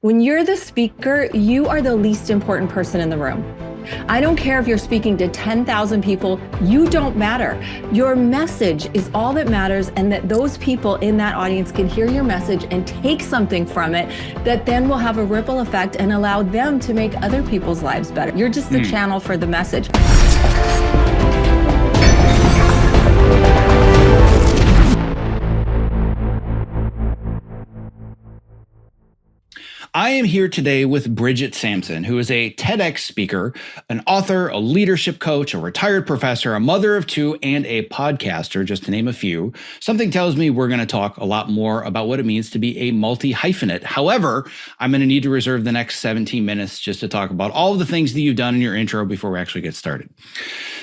When you're the speaker, you are the least important person in the room. I don't care if you're speaking to 10,000 people, you don't matter. Your message is all that matters, and that those people in that audience can hear your message and take something from it that then will have a ripple effect and allow them to make other people's lives better. You're just the channel for the message. I am here today with Bridget Sampson, who is a TEDx speaker, an author, a leadership coach, a retired professor, a mother of two, and a podcaster, just to name a few. Something tells me we're going to talk a lot more about what it means to be a multi-hyphenate. However, I'm going to need to reserve the next 17 minutes just to talk about all of the things that you've done in your intro before we actually get started.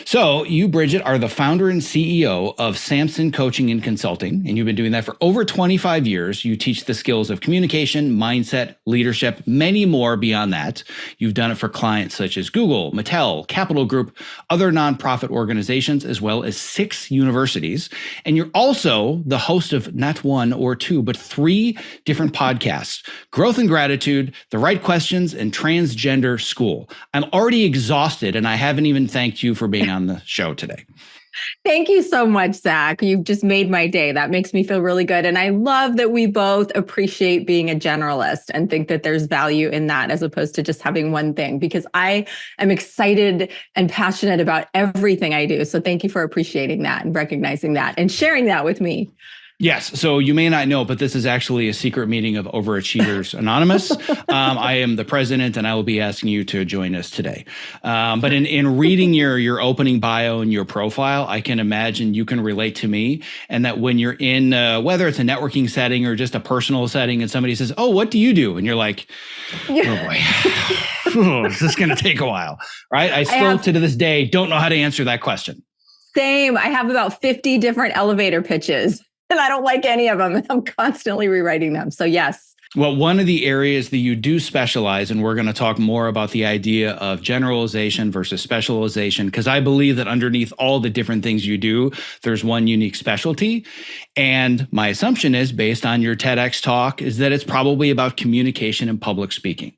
So you, Bridget, are the founder and CEO of Sampson Coaching and Consulting, and you've been doing that for over 25 years. You teach the skills of communication, mindset, leadership, many more beyond that. You've done it for clients such as Google, Mattel, Capital Group, other nonprofit organizations, as well as 6 universities. And you're also the host of not 1 or 2, but 3 different podcasts: Growth and Gratitude, The Right Questions, and Transgender School. I'm already exhausted, and I haven't even thanked you for being on the show today. Thank you so much, Zack. You've just made my day. That makes me feel really good. And I love that we both appreciate being a generalist and think that there's value in that as opposed to just having one thing, because I am excited and passionate about everything I do. So thank you for appreciating that and recognizing that and sharing that with me. Yes. So you may not know, but this is actually a secret meeting of Overachievers Anonymous. I am the president, and I will be asking you to join us today. But in reading your opening bio and your profile, I can imagine you can relate to me, and that when you're in, whether it's a networking setting or just a personal setting, and somebody says, "Oh, what do you do?" and you're like, "Oh boy, this is going to take a while," right? I still, to this day, don't know how to answer that question. Same. I have about 50 different elevator pitches. And I don't like any of them. I'm constantly rewriting them. So yes. Well, one of the areas that you do specialize, and we're going to talk more about the idea of generalization versus specialization, because I believe that underneath all the different things you do, there's one unique specialty. And my assumption is, based on your TEDx talk, is that it's probably about communication and public speaking.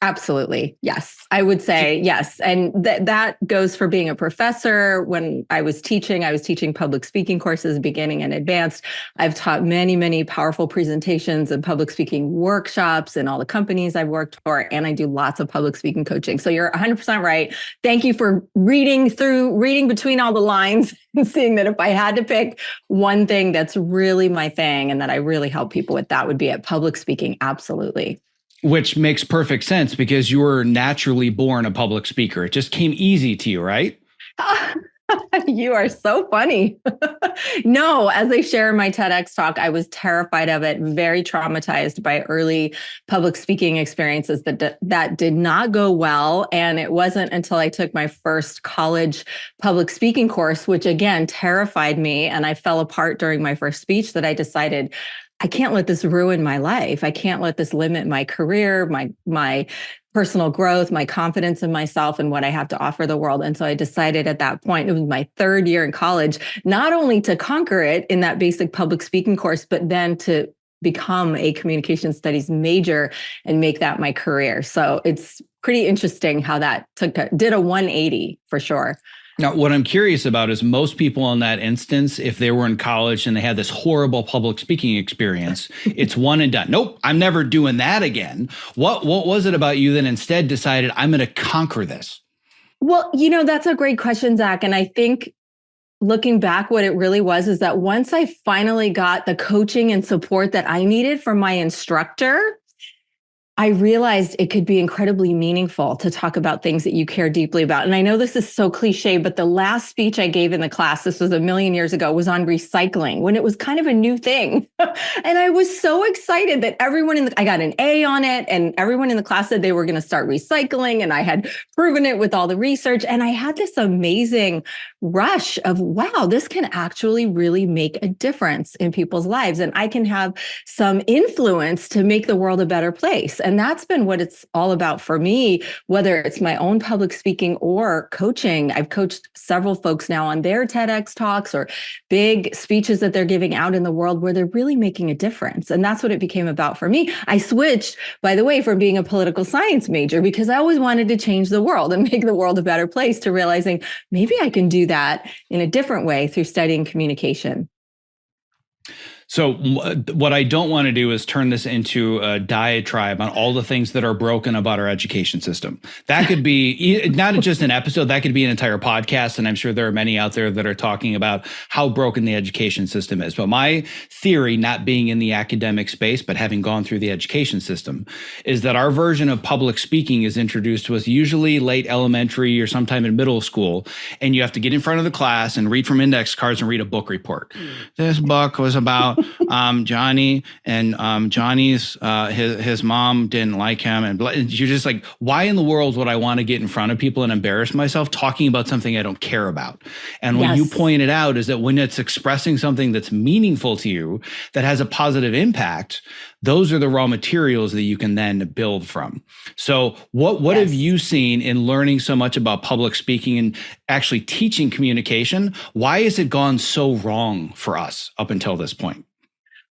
Absolutely. Yes. I would say yes. And that goes for being a professor. When I was teaching public speaking courses, beginning and advanced. I've taught many, many powerful presentations and public speaking workshops in all the companies I've worked for. And I do lots of public speaking coaching. So you're 100% right. Thank you for reading between all the lines and seeing that if I had to pick one thing that's really my thing and that I really help people with, that would be at public speaking. Absolutely. Which makes perfect sense because you were naturally born a public speaker. It just came easy to you, right? You are so funny. No, as I share in my TEDx talk, I was terrified of it, very traumatized by early public speaking experiences that did not go well. And it wasn't until I took my first college public speaking course, which again terrified me, and I fell apart during my first speech, that I decided, I can't let this ruin my life. I can't let this limit my career, my personal growth, my confidence in myself and what I have to offer the world. And so I decided at that point, it was my 3rd year in college, not only to conquer it in that basic public speaking course, but then to become a communication studies major and make that my career. So it's pretty interesting how that did a 180 for sure. Now, what I'm curious about is most people in that instance, if they were in college and they had this horrible public speaking experience, it's one and done. Nope, I'm never doing that again. What was it about you that instead decided, I'm going to conquer this? Well, that's a great question, Zack. And I think looking back, what it really was is that once I finally got the coaching and support that I needed from my instructor, I realized it could be incredibly meaningful to talk about things that you care deeply about. And I know this is so cliche, but the last speech I gave in the class, this was a million years ago, was on recycling, when it was kind of a new thing. And I was so excited that I got an A on it, and everyone in the class said they were going to start recycling. And I had proven it with all the research. And I had this amazing rush of, wow, this can actually really make a difference in people's lives. And I can have some influence to make the world a better place. And that's been what it's all about for me, whether it's my own public speaking or coaching. I've coached several folks now on their TEDx talks or big speeches that they're giving out in the world where they're really making a difference. And that's what it became about for me. I switched, by the way, from being a political science major because I always wanted to change the world and make the world a better place to realizing maybe I can do that in a different way through studying communication. So what I don't want to do is turn this into a diatribe on all the things that are broken about our education system. That could be not just an episode, that could be an entire podcast. And I'm sure there are many out there that are talking about how broken the education system is. But my theory, not being in the academic space, but having gone through the education system, is that our version of public speaking is introduced to us usually late elementary or sometime in middle school. And you have to get in front of the class and read from index cards and read a book report. This book was about Johnny, and Johnny's his mom didn't like him, and you're just like, why in the world would I want to get in front of people and embarrass myself talking about something I don't care about? And what you pointed out is that when it's expressing something that's meaningful to you, that has a positive impact, those are the raw materials that you can then build from. So what have you seen in learning so much about public speaking and actually teaching communication? Why has it gone so wrong for us up until this point?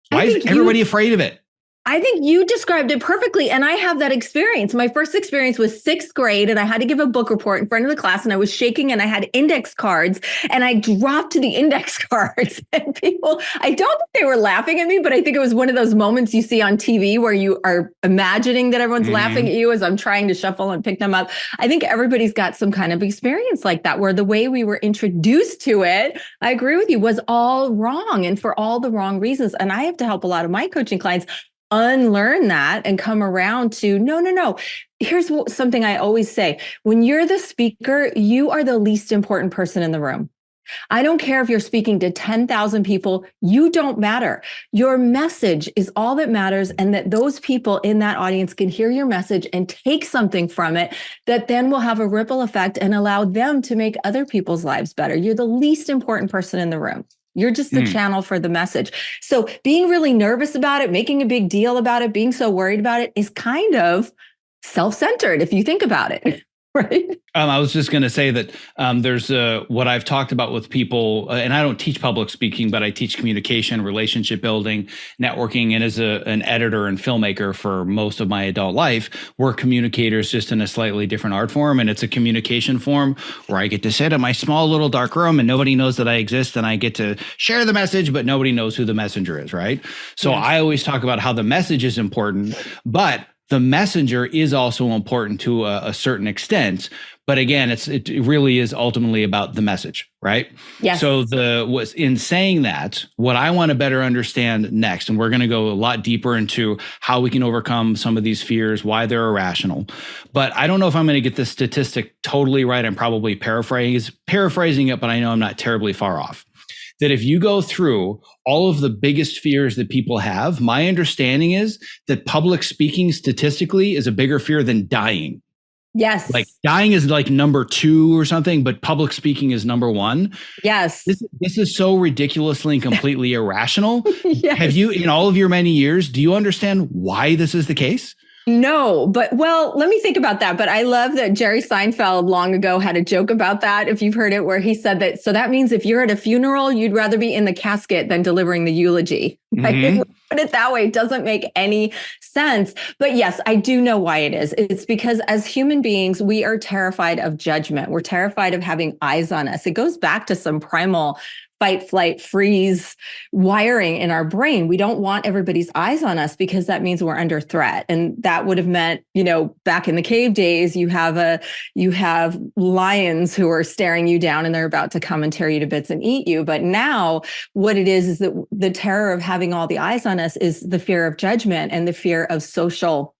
Why is everybody afraid of it? I think you described it perfectly. And I have that experience. My first experience was sixth grade, and I had to give a book report in front of the class, and I was shaking, and I had index cards, and I dropped the index cards. And people, I don't think they were laughing at me, but I think it was one of those moments you see on TV where you are imagining that everyone's laughing at you as I'm trying to shuffle and pick them up. I think everybody's got some kind of experience like that, where the way we were introduced to it, I agree with you, was all wrong and for all the wrong reasons. And I have to help a lot of my coaching clients unlearn that and come around to no. Here's something I always say. When you're the speaker, you are the least important person in the room. I don't care if you're speaking to 10,000 people, you don't matter. Your message is all that matters, and that those people in that audience can hear your message and take something from it that then will have a ripple effect and allow them to make other people's lives better. You're the least important person in the room. You're just the channel for the message. So being really nervous about it, making a big deal about it, being so worried about it is kind of self-centered if you think about it. Right. I was just going to say that there's what I've talked about with people, and I don't teach public speaking, but I teach communication, relationship building, networking. And as an editor and filmmaker for most of my adult life, we're communicators just in a slightly different art form. And it's a communication form where I get to sit in my small little dark room and nobody knows that I exist, and I get to share the message, but nobody knows who the messenger is. Right. So I always talk about how the message is important, but the messenger is also important to a certain extent. But again, it really is ultimately about the message, right? Yes. So in saying that, what I want to better understand next, and we're going to go a lot deeper into how we can overcome some of these fears, why they're irrational. But I don't know if I'm going to get this statistic totally right. I'm probably paraphrasing it, but I know I'm not terribly far off. That if you go through all of the biggest fears that people have, my understanding is that public speaking statistically is a bigger fear than dying. Yes. Like dying is like number 2 or something, but public speaking is number 1. Yes. This is so ridiculously and completely irrational. Yes. Have you, in all of your many years, do you understand why this is the case? No, but let me think about that. But I love that Jerry Seinfeld long ago had a joke about that, if you've heard it, where he said that, so that means if you're at a funeral, you'd rather be in the casket than delivering the eulogy. Right? Put it that way, it doesn't make any sense. But yes, I do know why it is. It's because as human beings, we are terrified of judgment. We're terrified of having eyes on us. It goes back to some primal fight, flight, freeze wiring in our brain. We don't want everybody's eyes on us because that means we're under threat. And that would have meant, back in the cave days, you have lions who are staring you down and they're about to come and tear you to bits and eat you. But now what it is that the terror of having all the eyes on us is the fear of judgment and the fear of social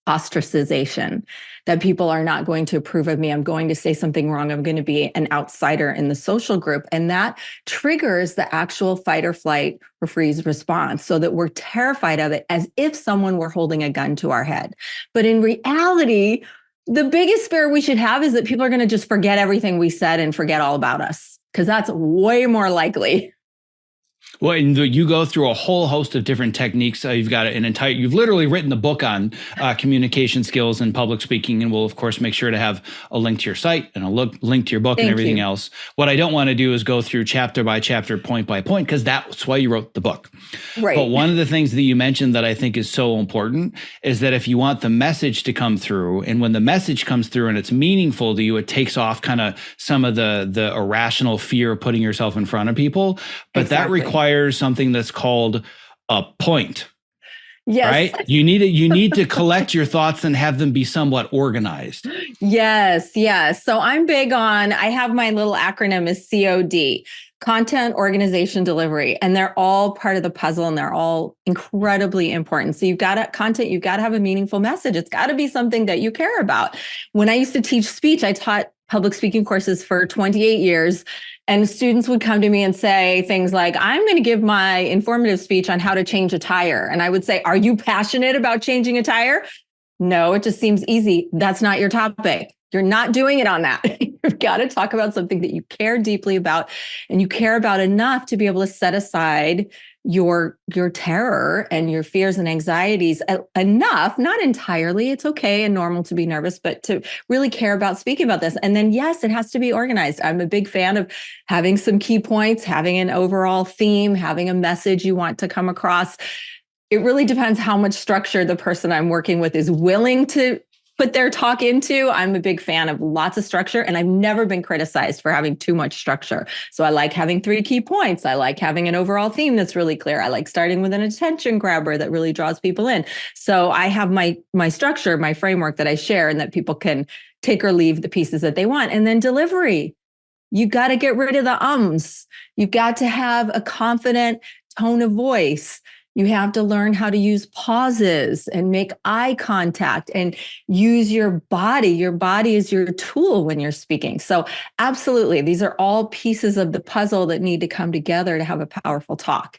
ostracization, that people are not going to approve of me. I'm going to say something wrong. I'm going to be an outsider in the social group. And that triggers the actual fight or flight or freeze response, so that we're terrified of it as if someone were holding a gun to our head. But in reality, the biggest fear we should have is that people are going to just forget everything we said and forget all about us, because that's way more likely. Well, and you go through a whole host of different techniques. You've literally written the book on communication skills and public speaking. And we'll, of course, make sure to have a link to your site and a link to your book and Thank everything you. else. What I don't want to do is go through chapter by chapter, point by point, because that's why you wrote the book. Right. But one of the things that you mentioned that I think is so important is that if you want the message to come through, and when the message comes through and it's meaningful to you, it takes off kind of some of the irrational fear of putting yourself in front of people. But that requires something that's called a point. Yes. Right? You need to collect your thoughts and have them be somewhat organized. Yes. So I have my little acronym is COD, content, organization, delivery, and they're all part of the puzzle and they're all incredibly important. So you've got to have a meaningful message. It's got to be something that you care about. When I used to teach speech, I taught public speaking courses for 28 years. And students would come to me and say things like, I'm going to give my informative speech on how to change a tire. And I would say, are you passionate about changing a tire? No, it just seems easy. That's not your topic. You're not doing it on that. You've got to talk about something that you care deeply about and you care about enough to be able to set aside your terror and your fears and anxieties enough, not entirely. It's okay and normal to be nervous, but to really care about speaking about this. And then, yes, it has to be organized. I'm a big fan of having some key points, having an overall theme, having a message you want to come across. It really depends how much structure the person I'm working with is willing to put their talk into. I'm a big fan of lots of structure, and I've never been criticized for having too much structure. So I like having 3 key points. I like having an overall theme that's really clear. I like starting with an attention grabber that really draws people in. So I have my structure, my framework that I share, and that people can take or leave the pieces that they want. And then delivery. You got to get rid of the ums. You've got to have a confident tone of voice. You have to learn how to use pauses and make eye contact and use your body. Your body is your tool when you're speaking. So absolutely, these are all pieces of the puzzle that need to come together to have a powerful talk.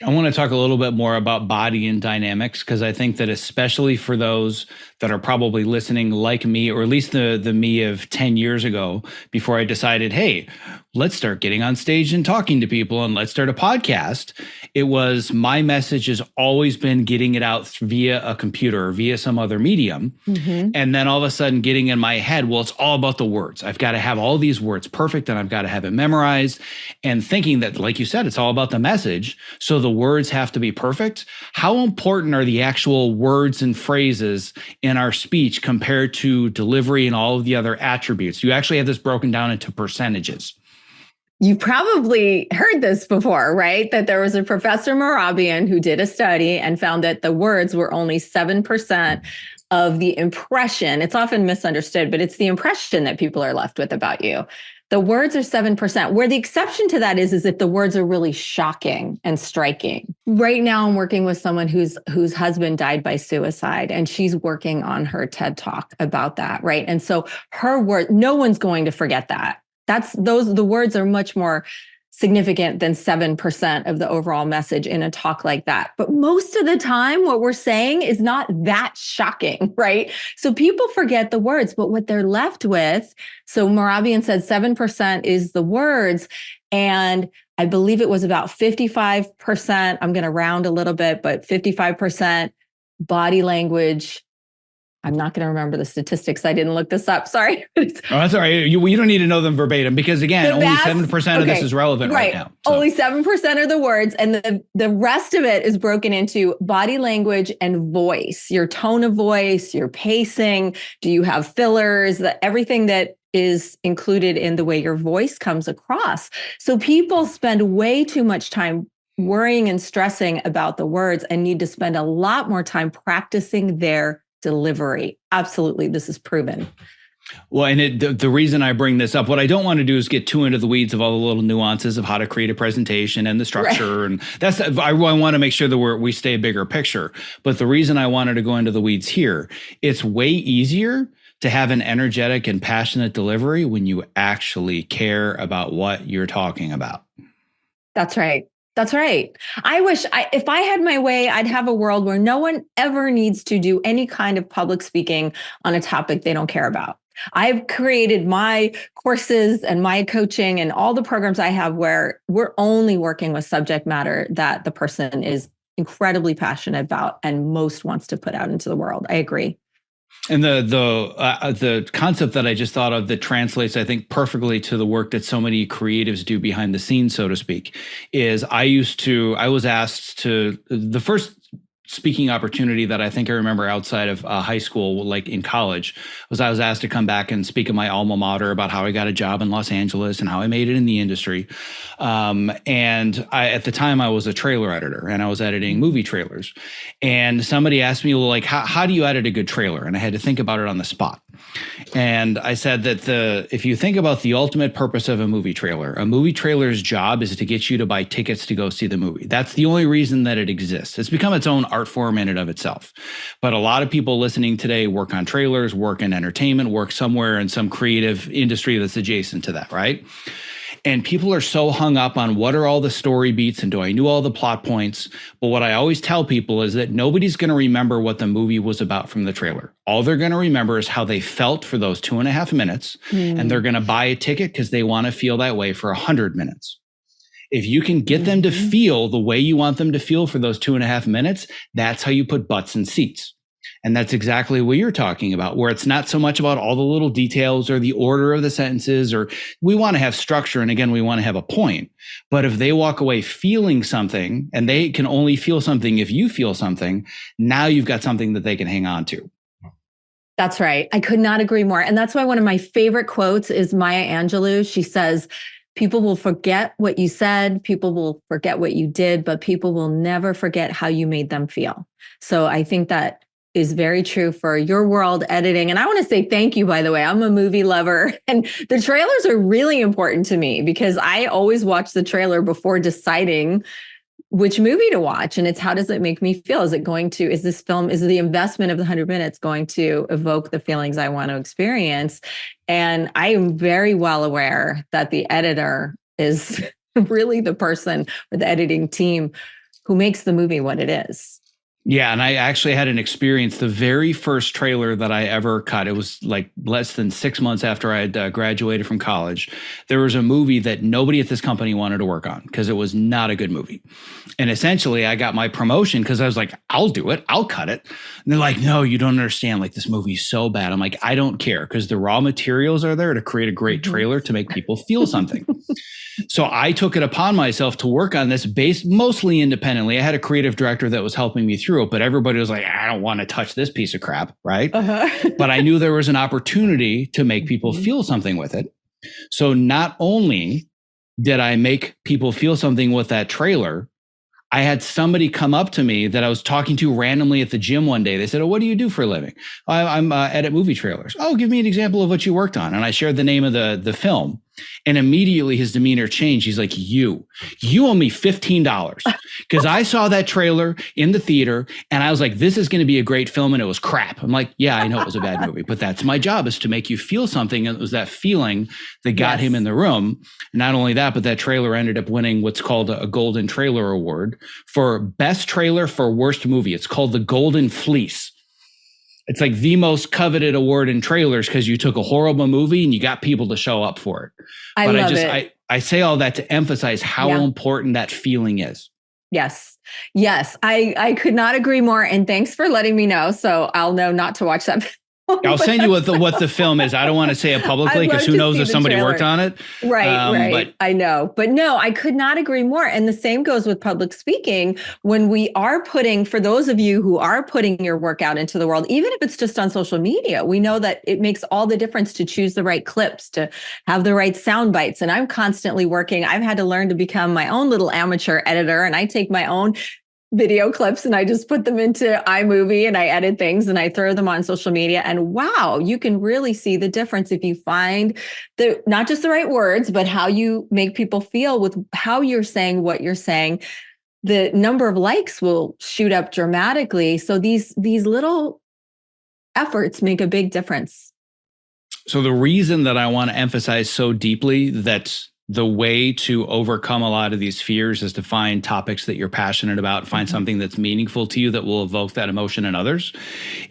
I want to talk a little bit more about body and dynamics, because I think that especially for those that are probably listening like me, or at least the me of 10 years ago, before I decided, hey, let's start getting on stage and talking to people and let's start a podcast. It was my message has always been getting it out via a computer or via some other medium. Mm-hmm. And then all of a sudden getting in my head, well, it's all about the words. I've got to have all these words perfect and I've got to have it memorized, and thinking that, like you said, it's all about the message. So the words have to be perfect. How important are the actual words and phrases in our speech compared to delivery and all of the other attributes? You actually have this broken down into percentages. You probably heard this before, right? That there was a Professor Morabian who did a study and found that the words were only 7% of the impression. It's often misunderstood, but it's the impression that people are left with about you. The words are 7%. Where the exception to that is if the words are really shocking and striking. Right now, I'm working with someone whose husband died by suicide, and she's working on her TED Talk about that, right? And so her word, no one's going to forget that. The words are much more significant than 7% of the overall message in a talk like that. But most of the time, what we're saying is not that shocking, right? So people forget the words, but what they're left with, so Morabian said 7% is the words, and I believe it was about 55%, I'm going to round a little bit, but 55% body language. I'm not going to remember the statistics. I didn't look this up. Sorry. Oh, that's all right. You don't need to know them verbatim, because again, only 7% of this is relevant right now. So. Only 7% are the words. And the rest of it is broken into body language and voice, your tone of voice, your pacing. Do you have fillers? Everything that is included in the way your voice comes across. So people spend way too much time worrying and stressing about the words and need to spend a lot more time practicing their delivery. Absolutely. This is proven. Well, and the reason I bring this up, what I don't want to do is get too into the weeds of all the little nuances of how to create a presentation and the structure. Right. And that's, I want to make sure that we stay a bigger picture. But the reason I wanted to go into the weeds here, it's way easier to have an energetic and passionate delivery when you actually care about what you're talking about. That's right. That's right. I wish if I had my way, I'd have a world where no one ever needs to do any kind of public speaking on a topic they don't care about. I've created my courses and my coaching and all the programs I have where we're only working with subject matter that the person is incredibly passionate about and most wants to put out into the world. I agree. And the concept that I just thought of that translates, I think, perfectly to the work that so many creatives do behind the scenes, so to speak, is I was asked to, the first speaking opportunity that I think I remember outside of high school, like in college, was I was asked to come back and speak at my alma mater about how I got a job in Los Angeles and how I made it in the industry. And at the time I was a trailer editor and I was editing movie trailers. And somebody asked me, well, like, how do you edit a good trailer? And I had to think about it on the spot. And I said that if you think about the ultimate purpose of a movie trailer's job is to get you to buy tickets to go see the movie. That's the only reason that it exists. It's become its own art form in and of itself. But a lot of people listening today work on trailers, work in entertainment, work somewhere in some creative industry that's adjacent to that, right? And people are so hung up on what are all the story beats and do I know all the plot points? But what I always tell people is that nobody's going to remember what the movie was about from the trailer. All they're going to remember is how they felt for those 2.5 minutes. And they're going to buy a ticket because they want to feel that way for 100 minutes. If you can get them to feel the way you want them to feel for those 2.5 minutes, that's how you put butts in seats. And that's exactly what you're talking about, where it's not so much about all the little details or the order of the sentences, or we want to have structure. And again, we want to have a point. But if they walk away feeling something, and they can only feel something if you feel something, now you've got something that they can hang on to. That's right. I could not agree more. And that's why one of my favorite quotes is Maya Angelou. She says, people will forget what you said, people will forget what you did, but people will never forget how you made them feel. So I think that is very true for your world editing. And I want to say thank you, by the way. I'm a movie lover and the trailers are really important to me because I always watch the trailer before deciding which movie to watch. And it's how does it make me feel? Is the investment of the 100 minutes going to evoke the feelings I want to experience? And I am very well aware that the editor is really the person or the editing team who makes the movie what it is. Yeah, and I actually had an experience. The very first trailer that I ever cut, it was like less than 6 months after I had graduated from college. There was a movie that nobody at this company wanted to work on because it was not a good movie. And essentially, I got my promotion because I was like, I'll do it. I'll cut it. And they're like, no, you don't understand. Like, this movie's so bad. I'm like, I don't care because the raw materials are there to create a great trailer to make people feel something. So I took it upon myself to work on this based mostly independently. I had a creative director that was helping me through it, but everybody was like, I don't want to touch this piece of crap, right? But I knew there was an opportunity to make people feel something with it. So not only did I make people feel something with that trailer, I had somebody come up to me that I was talking to randomly at the gym one day. They said, oh, what do you do for a living? I'm edit movie trailers. Oh, give me an example of what you worked on. And I shared the name of the film. And immediately his demeanor changed. He's like, you owe me $15 because I saw that trailer in the theater and I was like, this is going to be a great film. And it was crap. I'm like, yeah, I know it was a bad movie, but that's my job, is to make you feel something. And it was that feeling that got him in the room. Not only that, but that trailer ended up winning what's called a Golden Trailer Award for best trailer for worst movie. It's called the Golden Fleece. It's like the most coveted award in trailers because you took a horrible movie and you got people to show up for it. I say all that to emphasize how important that feeling is. Yes. I could not agree more. And thanks for letting me know. So I'll know not to watch that. I'll send you what the film is. I don't want to say it publicly because who knows if somebody worked on it. Right. But I know. But no, I could not agree more. And the same goes with public speaking. When we are for those of you who are putting your work out into the world, even if it's just on social media, we know that it makes all the difference to choose the right clips, to have the right sound bites. And I'm constantly working. I've had to learn to become my own little amateur editor, and I take my own video clips and I just put them into iMovie and I edit things and I throw them on social media. And wow, you can really see the difference if you find not just the right words, but how you make people feel with how you're saying what you're saying. The number of likes will shoot up dramatically. So these little efforts make a big difference. So the reason that I want to emphasize so deeply that the way to overcome a lot of these fears is to find topics that you're passionate about, find something that's meaningful to you that will evoke that emotion in others,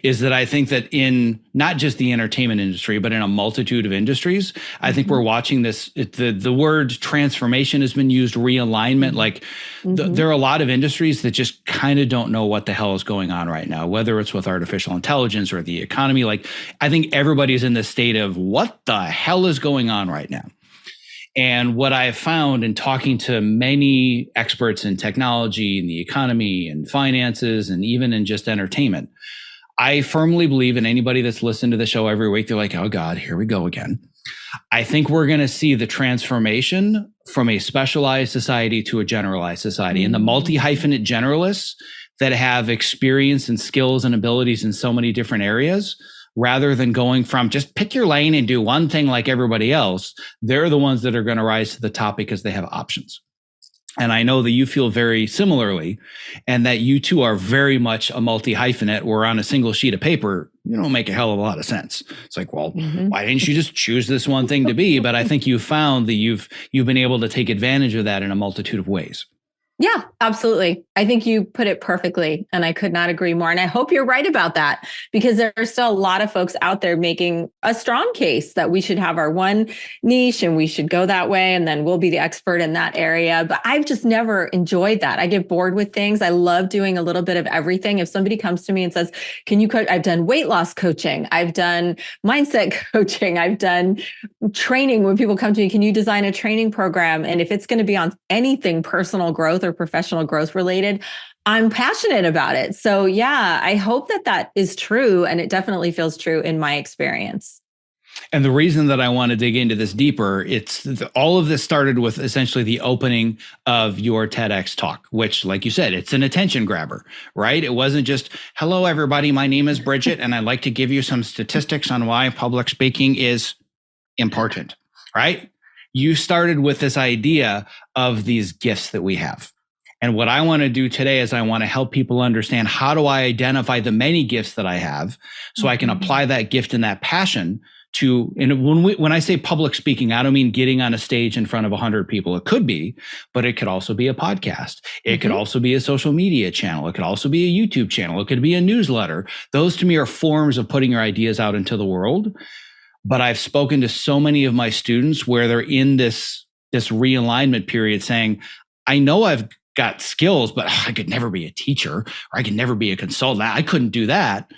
is that I think that in not just the entertainment industry, but in a multitude of industries, I think we're watching this, the word transformation has been used, realignment, like there are a lot of industries that just kind of don't know what the hell is going on right now, whether it's with artificial intelligence or the economy. Like, I think everybody's in this state of what the hell is going on right now. And what I have found in talking to many experts in technology and the economy and finances and even in just entertainment, I firmly believe, and anybody that's listened to the show every week, they're like, oh God, here we go again. I think we're going to see the transformation from a specialized society to a generalized society. And the multi-hyphenate generalists that have experience and skills and abilities in so many different areas, rather than going from just pick your lane and do one thing like everybody else, they're the ones that are going to rise to the top because they have options. And I know that you feel very similarly, and that you too are very much a multi-hyphenate, where on a single sheet of paper, you don't make a hell of a lot of sense. It's like, well, why didn't you just choose this one thing to be? But I think you found that you've been able to take advantage of that in a multitude of ways. Yeah, absolutely. I think you put it perfectly, and I could not agree more. And I hope you're right about that, because there are still a lot of folks out there making a strong case that we should have our one niche and we should go that way, and then we'll be the expert in that area. But I've just never enjoyed that. I get bored with things. I love doing a little bit of everything. If somebody comes to me and says, can you coach? I've done weight loss coaching. I've done mindset coaching. I've done training. When people come to me, can you design a training program? And if it's going to be on anything personal growth or professional growth related, I'm passionate about it. So yeah, I hope that that is true. And it definitely feels true in my experience. And the reason that I want to dig into this deeper, all of this started with essentially the opening of your TEDx talk, which, like you said, it's an attention grabber, right? It wasn't just, hello, everybody, my name is Bridget, and I'd like to give you some statistics on why public speaking is important, right? You started with this idea of these gifts that we have. And what I want to do today is I want to help people understand, how do I identify the many gifts that I have so I can apply that gift and that passion to, and when I say public speaking, I don't mean getting on a stage in front of 100 people. It could be, but it could also be a podcast. It could also be a social media channel. It could also be a YouTube channel. It could be a newsletter. Those to me are forms of putting your ideas out into the world. But I've spoken to so many of my students where they're in this realignment period saying, I know I've got skills, but I could never be a teacher, or I could never be a consultant. I couldn't do that.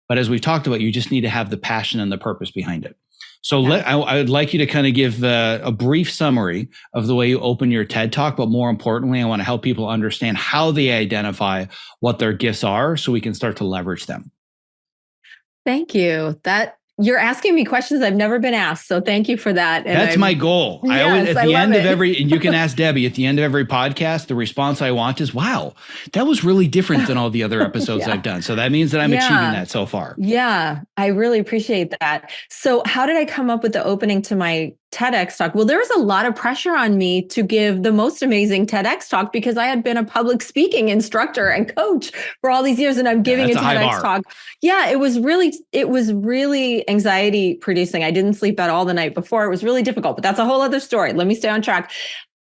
But as we've talked about, you just need to have the passion and the purpose behind it. So I would like you to kind of give a brief summary of the way you open your TED Talk, but more importantly, I want to help people understand how they identify what their gifts are so we can start to leverage them. Thank you. You're asking me questions I've never been asked. So thank you for that. And that's my goal. Yes, I always, at the end of every, and you can ask Debbie, at the end of every podcast, the response I want is, wow, that was really different than all the other episodes I've done. So that means that I'm achieving that so far. Yeah, I really appreciate that. So how did I come up with the opening to my TEDx talk? Well, there was a lot of pressure on me to give the most amazing TEDx talk because I had been a public speaking instructor and coach for all these years, and I'm giving a TEDx talk. Yeah, it was really anxiety producing. I didn't sleep at all the night before. It was really difficult, but that's a whole other story. Let me stay on track.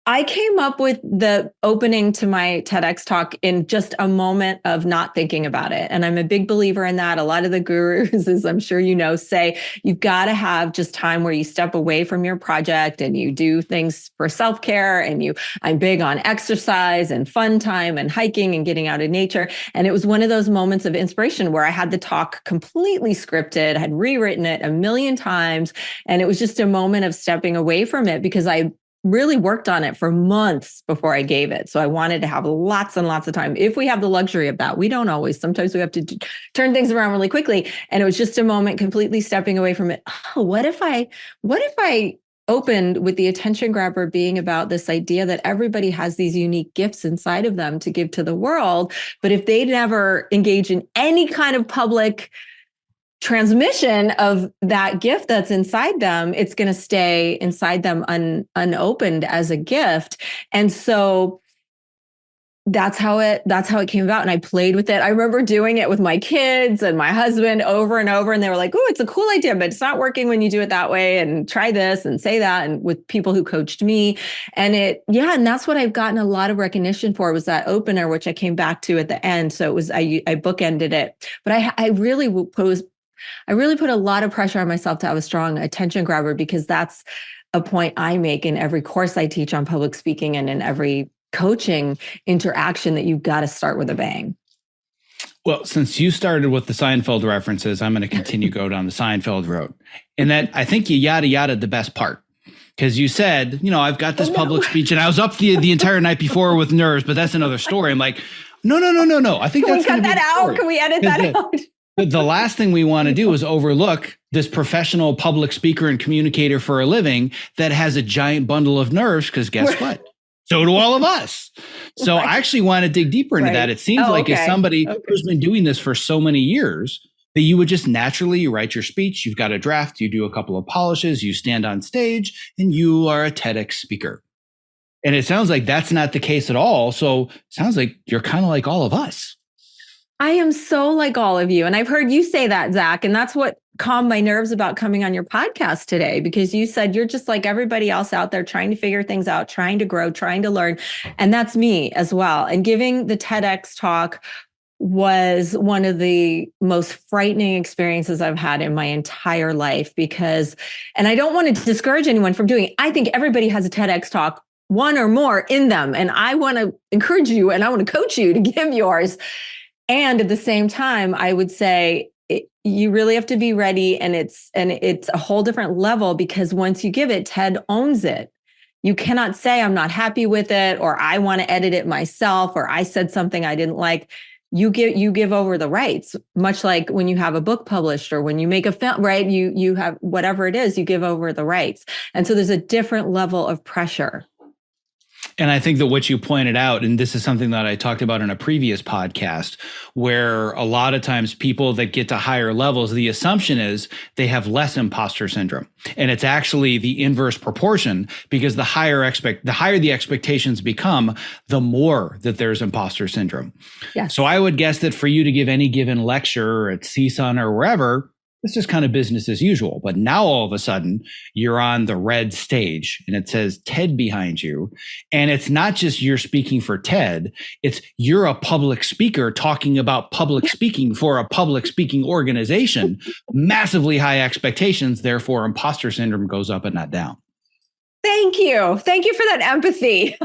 I came up with the opening to my TEDx talk in just a moment of not thinking about it. And I'm a big believer in that. A lot of the gurus, as I'm sure you know, say you've got to have just time where you step away from your project and you do things for self-care. And I'm big on exercise and fun time and hiking and getting out in nature. And it was one of those moments of inspiration where I had the talk completely scripted, had rewritten it a million times. And it was just a moment of stepping away from it because I really worked on it for months before I gave it. So I wanted to have lots and lots of time. If we have the luxury of that, we don't always. Sometimes we have to turn things around really quickly. And it was just a moment completely stepping away from it. Oh, what if I opened with the attention grabber being about this idea that everybody has these unique gifts inside of them to give to the world. But if they never engage in any kind of public transmission of that gift that's inside them, it's going to stay inside them unopened as a gift. And so that's how it came about. And I played with it. I remember doing it with my kids and my husband over and over. And they were like, oh, it's a cool idea, but it's not working when you do it that way. And try this and say that. And with people who coached me. And and that's what I've gotten a lot of recognition for, was that opener, which I came back to at the end. So it was, I bookended it, but I really put a lot of pressure on myself to have a strong attention grabber, because that's a point I make in every course I teach on public speaking and in every coaching interaction, that you've got to start with a bang. Well, since you started with the Seinfeld references, I'm going to continue go down the Seinfeld road. And that, I think you yada yada the best part. Because you said, I've got this public speech, and I was up the entire night before with nerves, but that's another story. I'm like, no. I think Can we cut that out? Can we edit that out? The last thing we want to do is overlook this professional public speaker and communicator for a living that has a giant bundle of nerves, because guess what? So do all of us. So I actually want to dig deeper into that. It seems as somebody who's been doing this for so many years, that you would just naturally write your speech. You've got a draft, you do a couple of polishes, you stand on stage, and you are a TEDx speaker. And it sounds like that's not the case at all. So it sounds like you're kind of like all of us. I am so like all of you. And I've heard you say that, Zack. And that's what calmed my nerves about coming on your podcast today, because you said you're just like everybody else out there, trying to figure things out, trying to grow, trying to learn. And that's me as well. And giving the TEDx talk was one of the most frightening experiences I've had in my entire life, and I don't want to discourage anyone from doing it. I think everybody has a TEDx talk, one or more in them. And I want to encourage you, and I want to coach you to give yours. And at the same time, I would say you really have to be ready. And it's a whole different level, because once you give it, TED owns it. You cannot say, I'm not happy with it, or I want to edit it myself, or I said something I didn't like. You give over the rights, much like when you have a book published or when you make a film, right? You have whatever it is, you give over the rights. And so there's a different level of pressure. And I think that what you pointed out, and this is something that I talked about in a previous podcast, where a lot of times people that get to higher levels, the assumption is they have less imposter syndrome. And it's actually the inverse proportion, because the higher the expectations become, the more that there's imposter syndrome. Yes. So I would guess that for you to give any given lecture at CSUN or wherever, it's just kind of business as usual. But now all of a sudden you're on the red stage and it says TED behind you. And it's not just you're speaking for TED. It's you're a public speaker talking about public speaking for a public speaking organization. Massively high expectations. Therefore, imposter syndrome goes up and not down. Thank you. Thank you for that empathy.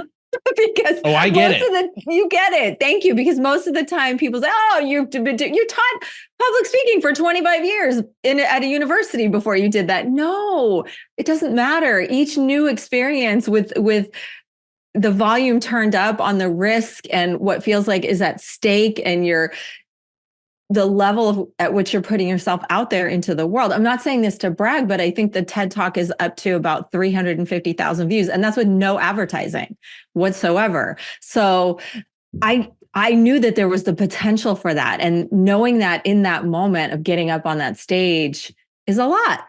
Because I get it. You get it. Thank you. Because most of the time people say, oh, you taught public speaking for 25 years at a university before you did that. No, it doesn't matter. Each new experience with the volume turned up on the risk and what feels like is at stake, and the level at which you're putting yourself out there into the world. I'm not saying this to brag, but I think the TED Talk is up to about 350,000 views, and that's with no advertising whatsoever. So I knew that there was the potential for that. And knowing that in that moment of getting up on that stage is a lot.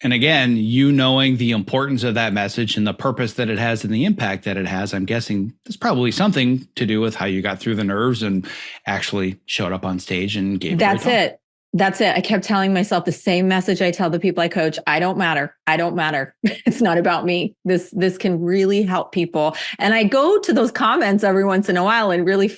And again, you knowing the importance of that message and the purpose that it has and the impact that it has, I'm guessing there's probably something to do with how you got through the nerves and actually showed up on stage and gave That's it. That's it. I kept telling myself the same message I tell the people I coach. I don't matter. I don't matter. It's not about me. This can really help people. And I go to those comments every once in a while and really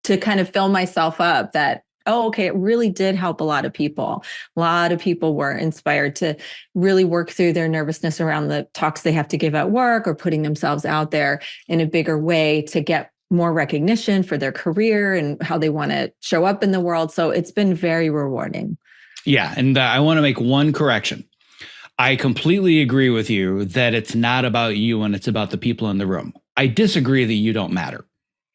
to kind of fill myself up that, oh, okay, it really did help a lot of people. A lot of people were inspired to really work through their nervousness around the talks they have to give at work, or putting themselves out there in a bigger way to get more recognition for their career and how they want to show up in the world. So it's been very rewarding. Yeah. And I want to make one correction. I completely agree with you that it's not about you and it's about the people in the room. I disagree that you don't matter.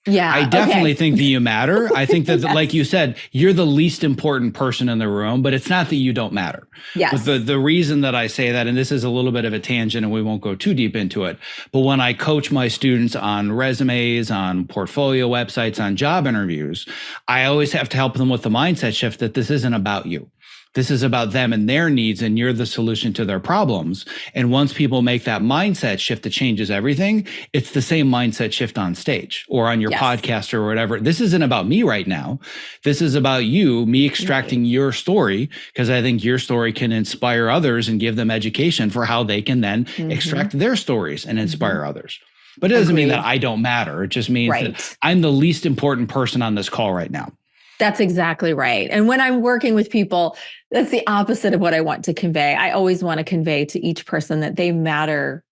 Yeah, I definitely think that you matter. I think that, yes, like you said, you're the least important person in the room, but it's not that you don't matter. Yes. But the reason that I say that, and this is a little bit of a tangent and we won't go too deep into it, but when I coach my students on resumes, on portfolio websites, on job interviews, I always have to help them with the mindset shift that this isn't about you. This is about them and their needs, and you're the solution to their problems. And once people make that mindset shift, it changes everything. It's the same mindset shift on stage or on your podcast or whatever. This isn't about me right now. This is about you, me extracting your story, because I think your story can inspire others and give them education for how they can then extract their stories and inspire others. But it doesn't mean that I don't matter. It just means that I'm the least important person on this call right now. That's exactly right. And when I'm working with people, that's the opposite of what I want to convey. I always want to convey to each person that they matter.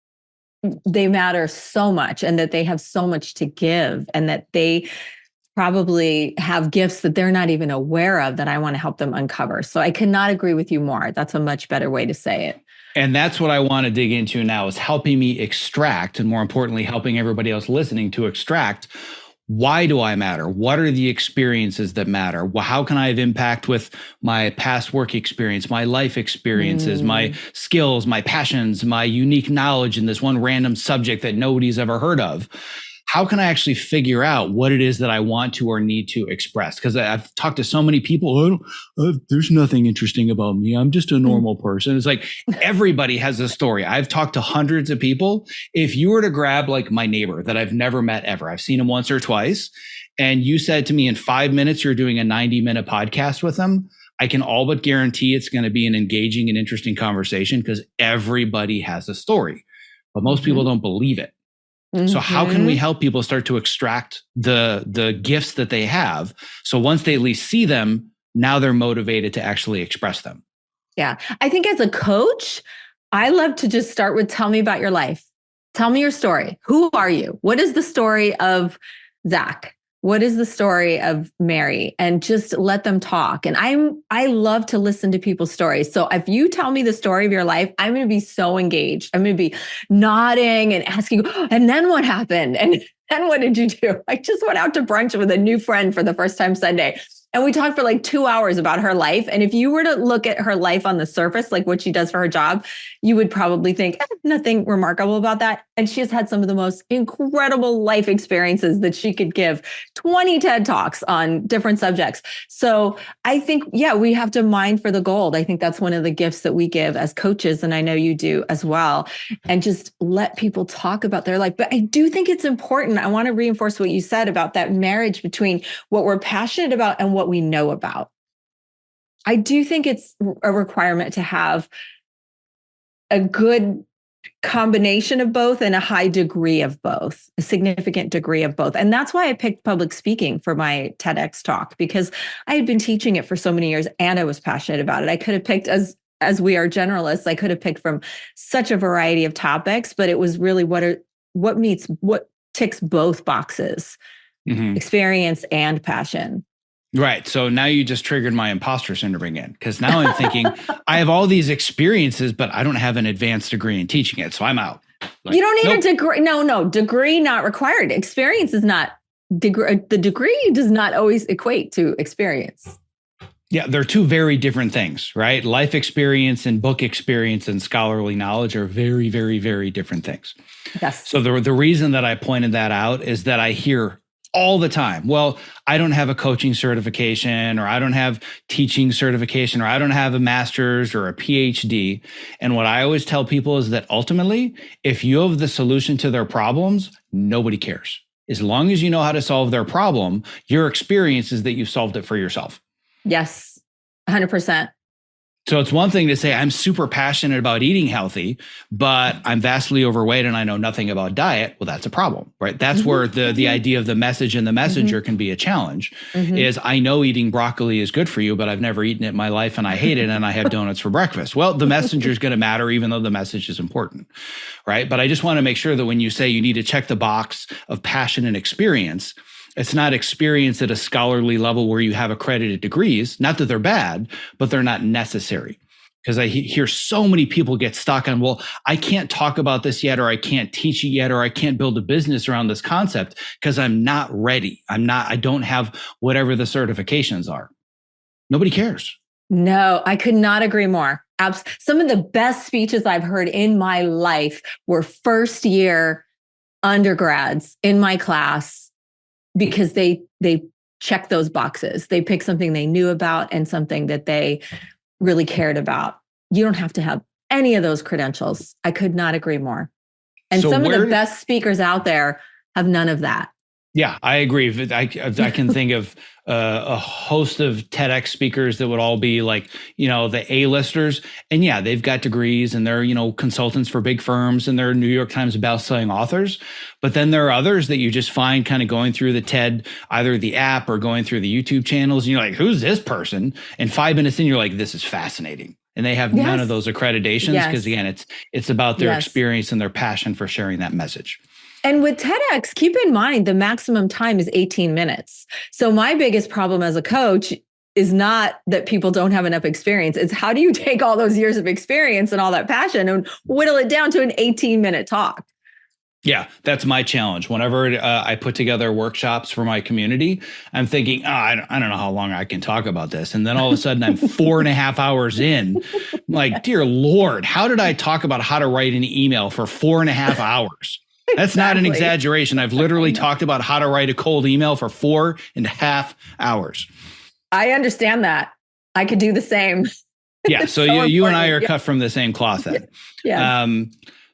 They matter so much, and that they have so much to give, and that they probably have gifts that they're not even aware of that I want to help them uncover. So I cannot agree with you more. That's a much better way to say it. And that's what I want to dig into now, is helping me extract, and more importantly, helping everybody else listening to extract. Why do I matter? What are the experiences that matter? Well, how can I have impact with my past work experience, my life experiences, my skills, my passions, my unique knowledge in this one random subject that nobody's ever heard of? How can I actually figure out what it is that I want to or need to express? Because I've talked to so many people, there's nothing interesting about me. I'm just a normal person. It's like everybody has a story. I've talked to hundreds of people. If you were to grab like my neighbor that I've never met ever, I've seen him once or twice, and you said to me in 5 minutes, you're doing a 90-minute podcast with him, I can all but guarantee it's going to be an engaging and interesting conversation, because everybody has a story, but most people don't believe it. So how can we help people start to extract the gifts that they have? So once they at least see them, now they're motivated to actually express them. Yeah. I think as a coach, I love to just start with, tell me about your life. Tell me your story. Who are you? What is the story of Zack? What is the story of Mary? And just let them talk. And I love to listen to people's stories. So if you tell me the story of your life, I'm going to be so engaged. I'm going to be nodding and asking, and then what happened? And then what did you do? I just went out to brunch with a new friend for the first time Sunday. And we talked for like 2 hours about her life. And if you were to look at her life on the surface, like what she does for her job, you would probably think nothing remarkable about that. And she has had some of the most incredible life experiences that she could give 20 TED Talks on different subjects. So I think, we have to mine for the gold. I think that's one of the gifts that we give as coaches. And I know you do as well. And just let people talk about their life. But I do think it's important. I want to reinforce what you said about that marriage between what we're passionate about and what we know about. I do think it's a requirement to have a good combination of both and a high degree of both, a significant degree of both. And that's why I picked public speaking for my TEDx talk, because I had been teaching it for so many years and I was passionate about it. I could have picked, as we are generalists, I could have picked from such a variety of topics, but it was really what ticks both boxes, experience and passion. Right. So now you just triggered my imposter syndrome again, because now I'm thinking I have all these experiences, but I don't have an advanced degree in teaching it. So I'm out. Like, you don't need a degree. No, degree not required. Experience is not degree. The degree does not always equate to experience. Yeah, they're two very different things, right? Life experience and book experience and scholarly knowledge are very, very, very different things. Yes. So the reason that I pointed that out is that I hear all the time, well, I don't have a coaching certification, or I don't have teaching certification, or I don't have a master's or a PhD. And what I always tell people is that ultimately, if you have the solution to their problems, nobody cares. As long as you know how to solve their problem, your experience is that you solved it for yourself. Yes, 100%. So it's one thing to say, I'm super passionate about eating healthy, but I'm vastly overweight and I know nothing about diet. Well, that's a problem, right? That's where the idea of the message and the messenger can be a challenge, is I know eating broccoli is good for you, but I've never eaten it in my life and I hate it and I have donuts for breakfast. Well, the messenger is going to matter even though the message is important, right? But I just want to make sure that when you say you need to check the box of passion and experience, it's not experience at a scholarly level where you have accredited degrees. Not that they're bad, but they're not necessary. Because I hear so many people get stuck on, well, I can't talk about this yet, or I can't teach it yet, or I can't build a business around this concept because I'm not ready. I don't have whatever the certifications are. Nobody cares. No, I could not agree more. Some of the best speeches I've heard in my life were first year undergrads in my class, because they check those boxes. They pick something they knew about and something that they really cared about. You don't have to have any of those credentials. I could not agree more. And So some of the best speakers out there have none of that. Yeah, I agree. I can think of a host of TEDx speakers that would all be like, the A-listers. And yeah, they've got degrees and they're, consultants for big firms and they're New York Times best-selling authors. But then there are others that you just find kind of going through the TED, either the app or going through the YouTube channels. And you're like, who's this person? And 5 minutes in, you're like, this is fascinating. And they have none of those accreditations because, again, it's about their experience and their passion for sharing that message. And with TEDx, keep in mind, the maximum time is 18 minutes. So my biggest problem as a coach is not that people don't have enough experience. It's how do you take all those years of experience and all that passion and whittle it down to an 18-minute talk? Yeah, that's my challenge. Whenever I put together workshops for my community, I'm thinking, I don't know how long I can talk about this. And then all of a sudden I'm 4.5 hours in. I'm like, dear Lord, how did I talk about how to write an email for 4.5 hours? That's not an exaggeration. I've literally talked about how to write a cold email for 4.5 hours. I understand that. I could do the same. Yeah. So you and I are cut from the same cloth then. Yeah.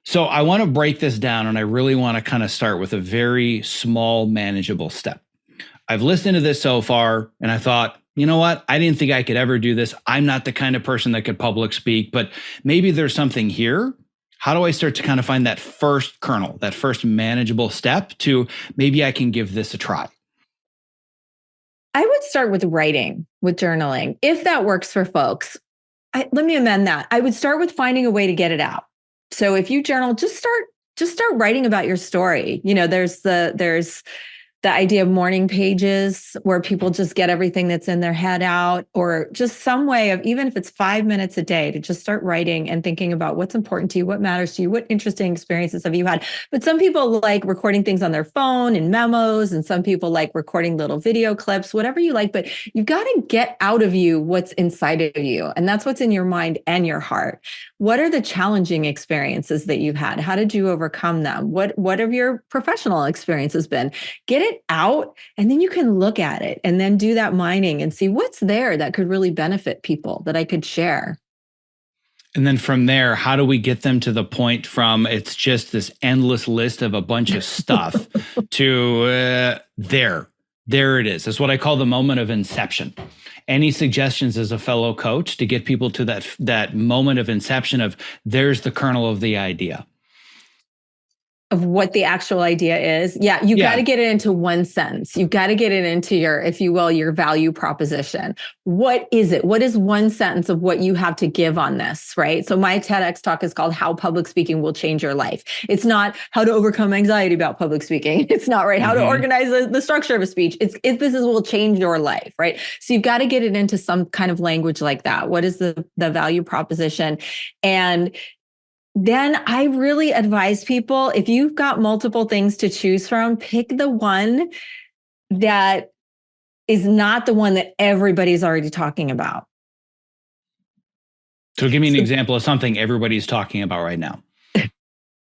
So I want to break this down, and I really want to kind of start with a very small, manageable step. I've listened to this so far, and I thought, you know what? I didn't think I could ever do this. I'm not the kind of person that could public speak, but maybe there's something here. How do I start to kind of find that first kernel, that first manageable step to maybe I can give this a try? I would start with writing, with journaling, if that works for folks. Let me amend that. I would start with finding a way to get it out. So if you journal, just start writing about your story. There's the idea of morning pages where people just get everything that's in their head out, or just some way of, even if it's 5 minutes a day, to just start writing and thinking about what's important to you, what matters to you, what interesting experiences have you had. But some people like recording things on their phone and memos, and some people like recording little video clips, whatever you like, but you've got to get out of you what's inside of you. And that's what's in your mind and your heart. What are the challenging experiences that you've had? How did you overcome them? What have your professional experiences been? Get it out, and then you can look at it and then do that mining and see what's there that could really benefit people that I could share. And then from there, how do we get them to the point from it's just this endless list of a bunch of stuff to there it is. That's what I call the moment of inception. Any suggestions as a fellow coach to get people to that moment of inception of there's the kernel of the idea? Of what the actual idea is. Yeah, you got to get it into one sentence. You've got to get it into your, if you will, your value proposition. What is it? What is one sentence of what you have to give on this, right? So my TEDx talk is called How Public Speaking Will Change Your Life. It's not how to overcome anxiety about public speaking. It's not how to organize the structure of a speech. This will change your life, right? So you've got to get it into some kind of language like that. What is the value proposition? And then I really advise people, if you've got multiple things to choose from, pick the one that is not the one that everybody's already talking about. So give me an example of something everybody's talking about right now.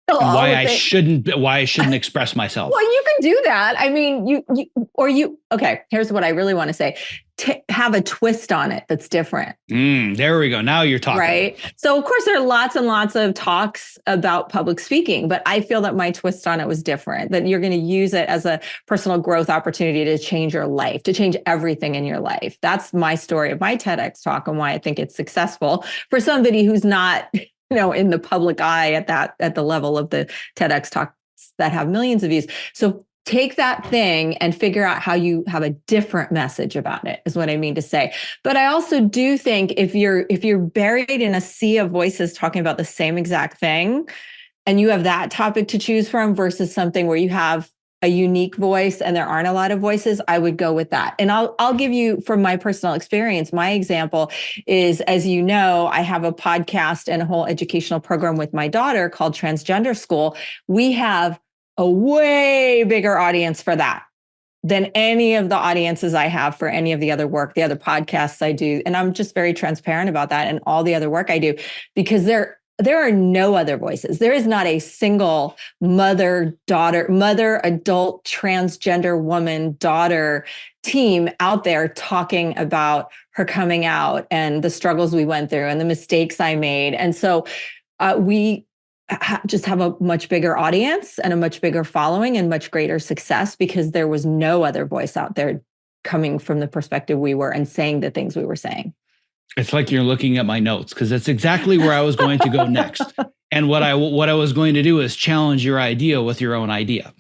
Why I shouldn't express myself. Well, you can do that. I mean, okay, here's what I really want to say. Have a twist on it that's different. There we go. Now you're talking. Right. So of course there are lots and lots of talks about public speaking, but I feel that my twist on it was different, that you're going to use it as a personal growth opportunity to change your life, to change everything in your life. That's my story of my TEDx talk and why I think it's successful for somebody who's not in the public eye at the level of the TEDx talks that have millions of views. So take that thing and figure out how you have a different message about it, is what I mean to say. But I also do think if you're buried in a sea of voices talking about the same exact thing, and you have that topic to choose from versus something where you have a unique voice and there aren't a lot of voices, I would go with that. And I'll give you, from my personal experience, my example is, as you know, I have a podcast and a whole educational program with my daughter called Transgender School. We have a way bigger audience for that than any of the audiences I have for any of the other work, the other podcasts I do. And I'm just very transparent about that and all the other work I do, because there are no other voices. There is not a single mother, adult, transgender woman, daughter team out there talking about her coming out and the struggles we went through and the mistakes I made. And so we just have a much bigger audience and a much bigger following and much greater success because there was no other voice out there coming from the perspective we were and saying the things we were saying. It's like you're looking at my notes because that's exactly where I was going to go next. And what I was going to do is challenge your idea with your own idea,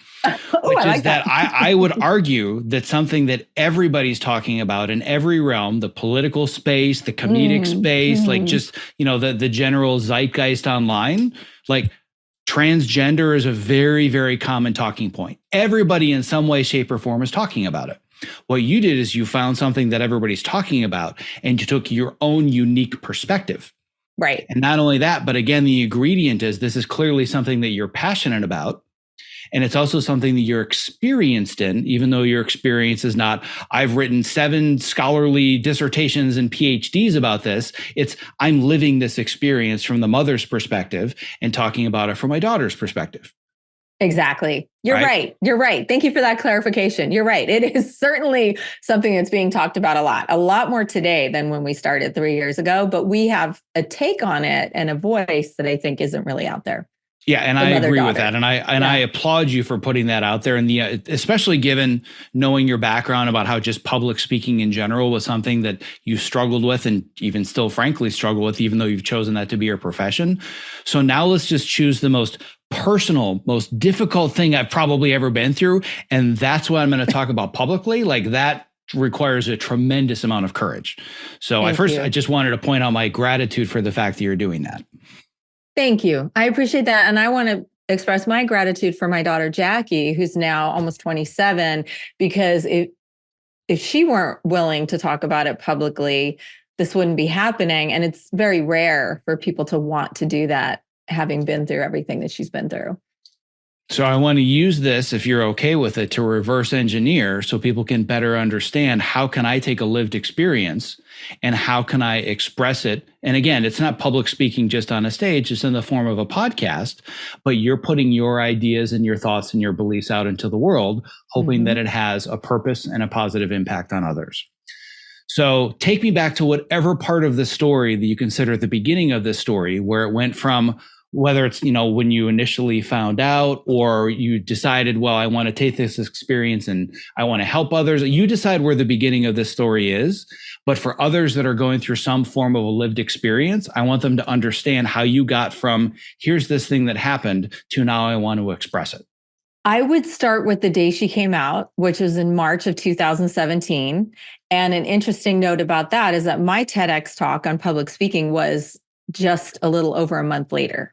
which is that I would argue that something that everybody's talking about in every realm, the political space, the comedic space, like just, the general zeitgeist online, like transgender is a very, very common talking point. Everybody in some way, shape, or form is talking about it. What you did is you found something that everybody's talking about and you took your own unique perspective. Right. And not only that, but again, the ingredient is this is clearly something that you're passionate about. And it's also something that you're experienced in, even though your experience is not, I've written 7 scholarly dissertations and PhDs about this. It's, I'm living this experience from the mother's perspective and talking about it from my daughter's perspective. Exactly. You're right. You're right. Thank you for that clarification. You're right. It is certainly something that's being talked about a lot more today than when we started 3 years ago, but we have a take on it and a voice that I think isn't really out there. Yeah, and I agree with that, and I applaud you for putting that out there, and especially given knowing your background about how just public speaking in general was something that you struggled with, and even still, frankly, struggle with, even though you've chosen that to be your profession. So now let's just choose the most personal, most difficult thing I've probably ever been through, and that's what I'm going to talk about publicly. Like that requires a tremendous amount of courage. So I just wanted to point out my gratitude for the fact that you're doing that. Thank you. I appreciate that. And I want to express my gratitude for my daughter, Jackie, who's now almost 27, because if she weren't willing to talk about it publicly, this wouldn't be happening. And it's very rare for people to want to do that, having been through everything that she's been through. So I want to use this, if you're okay with it, to reverse engineer so people can better understand how can I take a lived experience and how can I express it. And again, it's not public speaking just on a stage, it's in the form of a podcast, but you're putting your ideas and your thoughts and your beliefs out into the world, hoping that it has a purpose and a positive impact on others. So take me back to whatever part of the story that you consider the beginning of this story, where it went from, whether it's, when you initially found out or you decided, well, I want to take this experience and I want to help others. You decide where the beginning of this story is. But for others that are going through some form of a lived experience, I want them to understand how you got from here's this thing that happened to now I want to express it. I would start with the day she came out, which was in March of 2017. And an interesting note about that is that my TEDx talk on public speaking was just a little over a month later.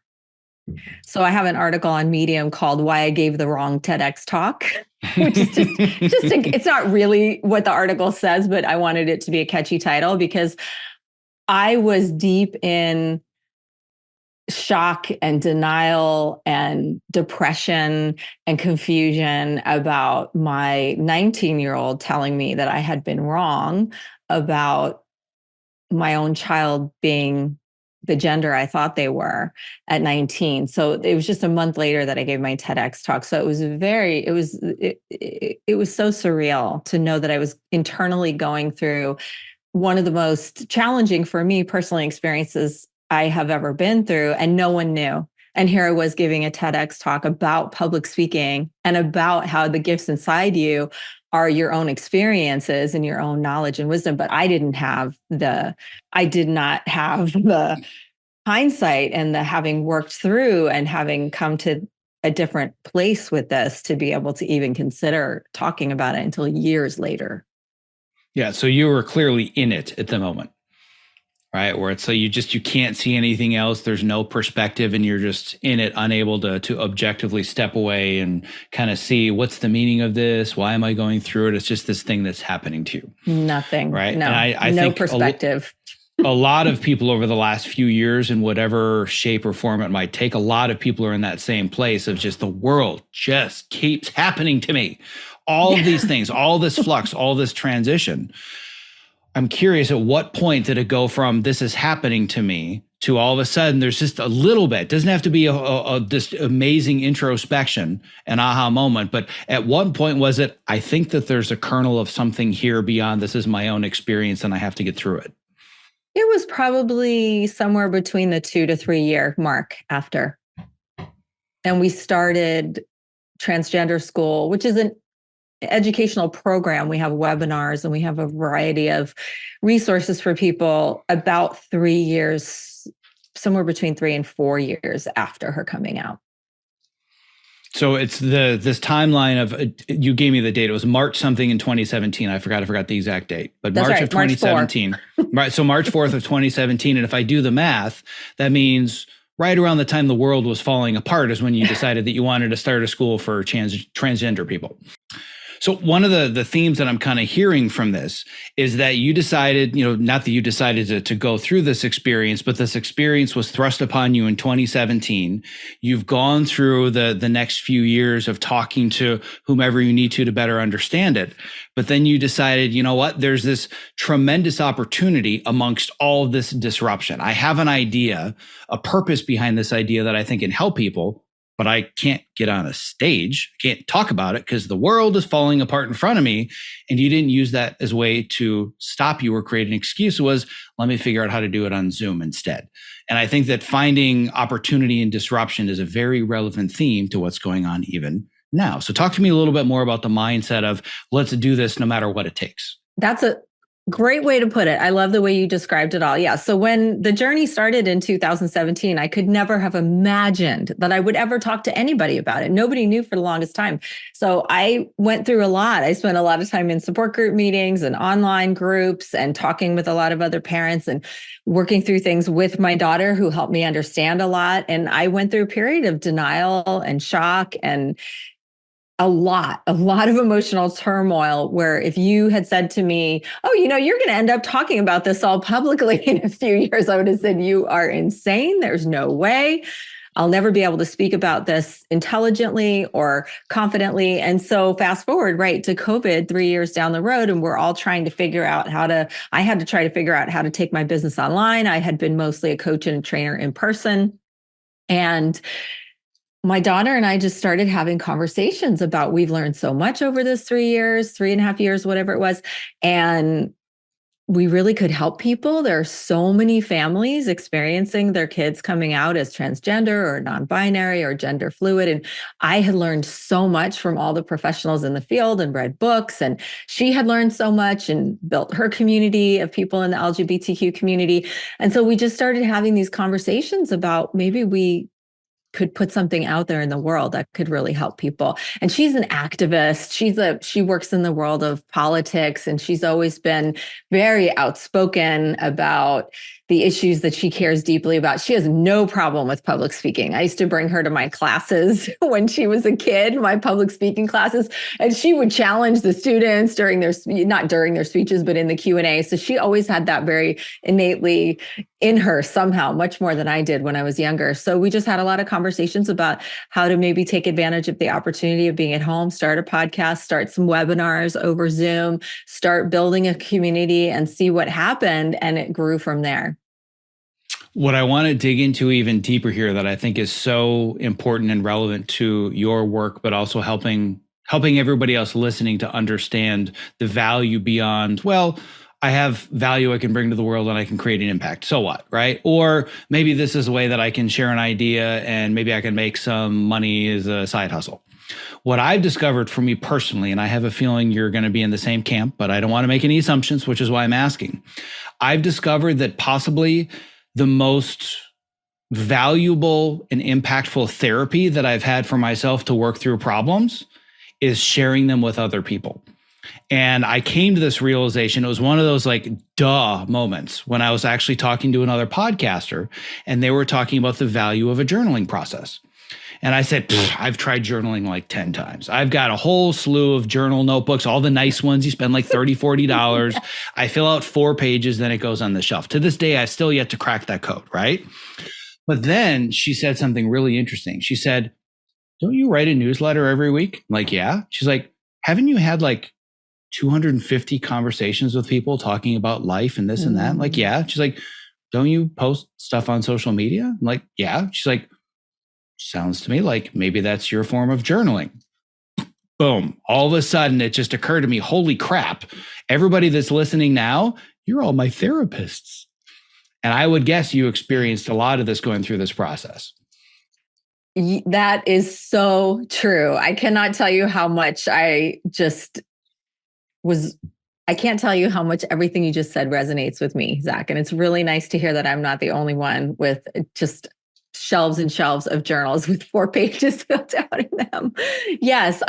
So I have an article on Medium called Why I Gave the Wrong TEDx Talk, which is it's not really what the article says, but I wanted it to be a catchy title because I was deep in shock and denial and depression and confusion about my 19-year-old telling me that I had been wrong about my own child being the gender I thought they were at 19. So it was just a month later that I gave my TEDx talk. So it was it was so surreal to know that I was internally going through one of the most challenging for me personally experiences I have ever been through, and no one knew. And here I was giving a TEDx talk about public speaking and about how the gifts inside you are your own experiences and your own knowledge and wisdom. But I did not have the hindsight and the having worked through and having come to a different place with this to be able to even consider talking about it until years later. Yeah. So you were clearly in it at the moment, right? Where it's so you can't see anything else. There's no perspective and you're just in it, unable to objectively step away and kind of see what's the meaning of this? Why am I going through it? It's just this thing that's happening to you. Nothing. Right. No, and I no think perspective. a lot of people over the last few years, in whatever shape or form it might take, a lot of people are in that same place of just the world just keeps happening to me. All of these things, all this flux, all this transition. I'm curious, at what point did it go from this is happening to me to all of a sudden there's just a little bit, doesn't have to be this amazing introspection and aha moment, but at one point was it, I think that there's a kernel of something here beyond this is my own experience and I have to get through it? It was probably somewhere between the 2 to 3 year mark after. And we started transgender school, which is an educational program. We have webinars and we have a variety of resources for people about 3 years, somewhere between 3 and 4 years after her coming out. So it's this timeline of, you gave me the date. It was March something in 2017. I forgot the exact date, but That's March right, of 2017. Right. So March 4th of 2017. And if I do the math, that means right around the time the world was falling apart is when you decided that you wanted to start a school for transgender people. So one of the themes that I'm kind of hearing from this is that you decided, not that you decided to go through this experience, but this experience was thrust upon you in 2017. You've gone through the next few years of talking to whomever you need to better understand it. But then you decided, you know what, there's this tremendous opportunity amongst all of this disruption. I have an idea, a purpose behind this idea that I think can help people, but I can't get on a stage, I can't talk about it because the world is falling apart in front of me. And you didn't use that as a way to stop you or create an excuse. It was, let me figure out how to do it on Zoom instead. And I think that finding opportunity and disruption is a very relevant theme to what's going on even now. So talk to me a little bit more about the mindset of let's do this no matter what it takes. That's a great way to put it. I love the way you described it all. Yeah. So when the journey started in 2017, I could never have imagined that I would ever talk to anybody about it. Nobody knew for the longest time. So I went through a lot. I spent a lot of time in support group meetings and online groups and talking with a lot of other parents and working through things with my daughter who helped me understand a lot. And I went through a period of denial and shock and a lot of emotional turmoil where if you had said to me, oh, you're going to end up talking about this all publicly in a few years, I would have said, you are insane. There's no way. I'll never be able to speak about this intelligently or confidently. And so fast forward right to COVID 3 years down the road, and we're all trying to figure out I had to try to figure out how to take my business online. I had been mostly a coach and a trainer in person. And my daughter and I just started having conversations about, we've learned so much over this 3 years, 3.5 years, whatever it was. And we really could help people. There are so many families experiencing their kids coming out as transgender or non-binary or gender fluid. And I had learned so much from all the professionals in the field and read books. And she had learned so much and built her community of people in the LGBTQ community. And so we just started having these conversations about maybe we could put something out there in the world that could really help people. And she's an activist. She works in the world of politics, and she's always been very outspoken about the issues that she cares deeply about. She has no problem with public speaking. I used to bring her to my classes when she was a kid, my public speaking classes, and she would challenge the students not during their speeches, but in the Q&A. So she always had that very innately in her somehow, much more than I did when I was younger. So we just had a lot of conversations about how to maybe take advantage of the opportunity of being at home, start a podcast, start some webinars over Zoom, start building a community and see what happened. And it grew from there. What I want to dig into even deeper here that I think is so important and relevant to your work, but also helping everybody else listening to understand the value beyond, well, I have value I can bring to the world and I can create an impact. So what, right? Or maybe this is a way that I can share an idea and maybe I can make some money as a side hustle. What I've discovered for me personally, and I have a feeling you're going to be in the same camp, but I don't want to make any assumptions, which is why I'm asking. I've discovered that possibly the most valuable and impactful therapy that I've had for myself to work through problems is sharing them with other people. And I came to this realization. It was one of those duh moments when I was actually talking to another podcaster and they were talking about the value of a journaling process. And I said, I've tried journaling 10 times. I've got a whole slew of journal notebooks, all the nice ones. You spend $30, $40. I fill out 4 pages, then it goes on the shelf. To this day, I've still yet to crack that code, right? But then she said something really interesting. She said, don't you write a newsletter every week? I'm like, yeah. She's like, haven't you had 250 conversations with people talking about life and this and that? I'm like, yeah. She's like, don't you post stuff on social media? I'm like, yeah. She's like, sounds to me like maybe that's your form of journaling. Boom. All of a sudden, it just occurred to me, holy crap, everybody that's listening now, you're all my therapists. And I would guess you experienced a lot of this going through this process. That is so true. I cannot tell you how much I can't tell you how much everything you just said resonates with me, Zach. And it's really nice to hear that I'm not the only one with just shelves and shelves of journals with 4 pages filled out in them. Yes,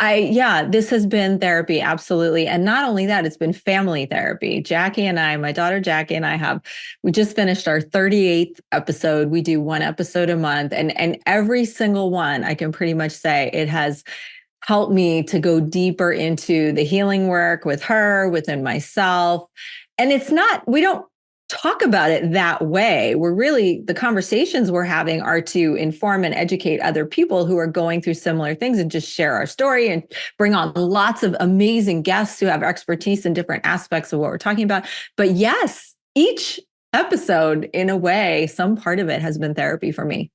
this has been therapy. Absolutely. And not only that, it's been family therapy. Jackie and I, my daughter Jackie and I we just finished our 38th episode. We do 1 episode a month, and every single one, I can pretty much say it has helped me to go deeper into the healing work with her, within myself. And we don't talk about it that way. The conversations we're having are to inform and educate other people who are going through similar things, and just share our story and bring on lots of amazing guests who have expertise in different aspects of what we're talking about. But yes, each episode, in a way, some part of it has been therapy for me.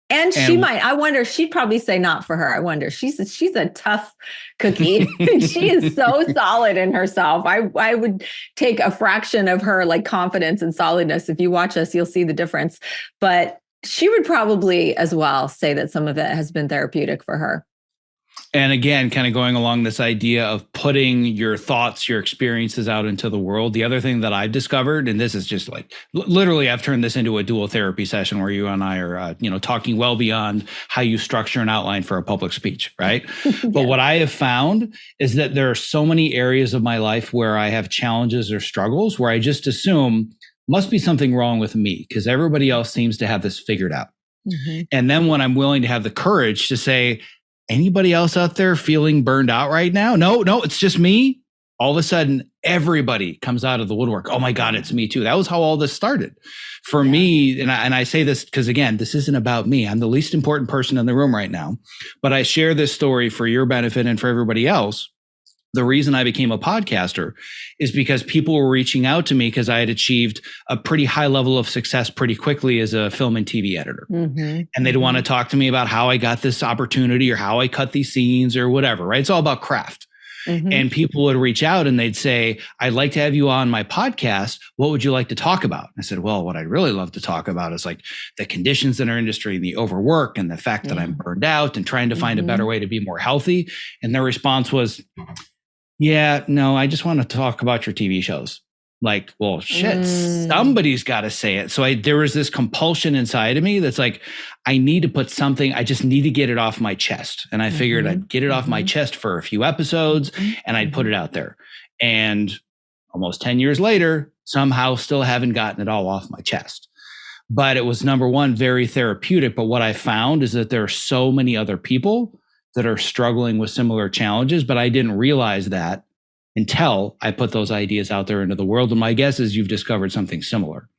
And I wonder, she'd probably say not for her. I wonder, she's a tough cookie. She is so solid in herself. I would take a fraction of her like confidence and solidness. If you watch us, you'll see the difference. But she would probably as well say that some of it has been therapeutic for her. And again, kind of going along this idea of putting your thoughts, your experiences out into the world. The other thing that I've discovered, and this is just like literally, I've turned this into a dual therapy session where you and I are, talking well beyond how you structure an outline for a public speech, right? Yeah. But what I have found is that there are so many areas of my life where I have challenges or struggles where I just assume must be something wrong with me because everybody else seems to have this figured out. Mm-hmm. And then when I'm willing to have the courage to say, anybody else out there feeling burned out right now? No, it's just me. All of a sudden, everybody comes out of the woodwork. Oh my God, it's me too. That was how all this started for me. And I say this because again, this isn't about me. I'm the least important person in the room right now, but I share this story for your benefit and for everybody else. The reason I became a podcaster is because people were reaching out to me because I had achieved a pretty high level of success pretty quickly as a film and TV editor. Mm-hmm. And they'd want to talk to me about how I got this opportunity or how I cut these scenes or whatever, right? It's all about craft. Mm-hmm. And people would reach out and they'd say, I'd like to have you on my podcast. What would you like to talk about? I said, well, what I'd really love to talk about is like the conditions in our industry and the overwork and the fact that I'm burned out and trying to find a better way to be more healthy. And their response was, yeah, no, I just want to talk about your TV shows. Like, well, shit, somebody's got to say it. So there was this compulsion inside of me that's like, I need to put something, I just need to get it off my chest. And I figured I'd get it off my chest for a few episodes and I'd put it out there. And almost 10 years later, somehow still haven't gotten it all off my chest. But it was, number one, very therapeutic. But what I found is that there are so many other people that are struggling with similar challenges, but I didn't realize that until I put those ideas out there into the world. And my guess is you've discovered something similar.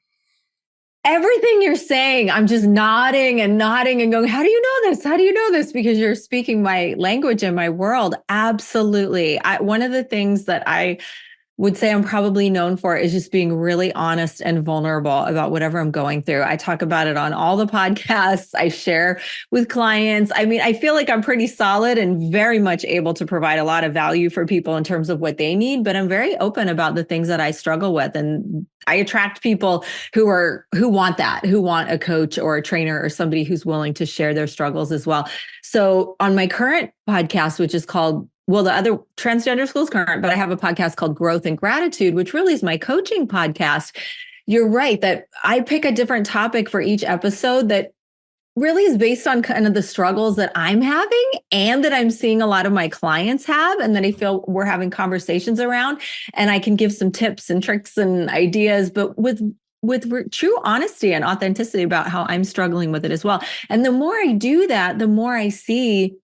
Everything you're saying, I'm just nodding and going, how do you know this? How do you know this? Because you're speaking my language and my world. Absolutely. One of the things that I would say I'm probably known for is just being really honest and vulnerable about whatever I'm going through. I talk about it on all the podcasts I share with clients. I mean, I feel like I'm pretty solid and very much able to provide a lot of value for people in terms of what they need, but I'm very open about the things that I struggle with. And I attract people who want that, who want a coach or a trainer or somebody who's willing to share their struggles as well. So on my current podcast, which is called, well, the other Transgender School's current, but I have a podcast called Growth and Gratitude, which really is my coaching podcast. You're right that I pick a different topic for each episode that really is based on kind of the struggles that I'm having and that I'm seeing a lot of my clients have, and that I feel we're having conversations around, and I can give some tips and tricks and ideas, but with true honesty and authenticity about how I'm struggling with it as well. And the more I do that, the more I see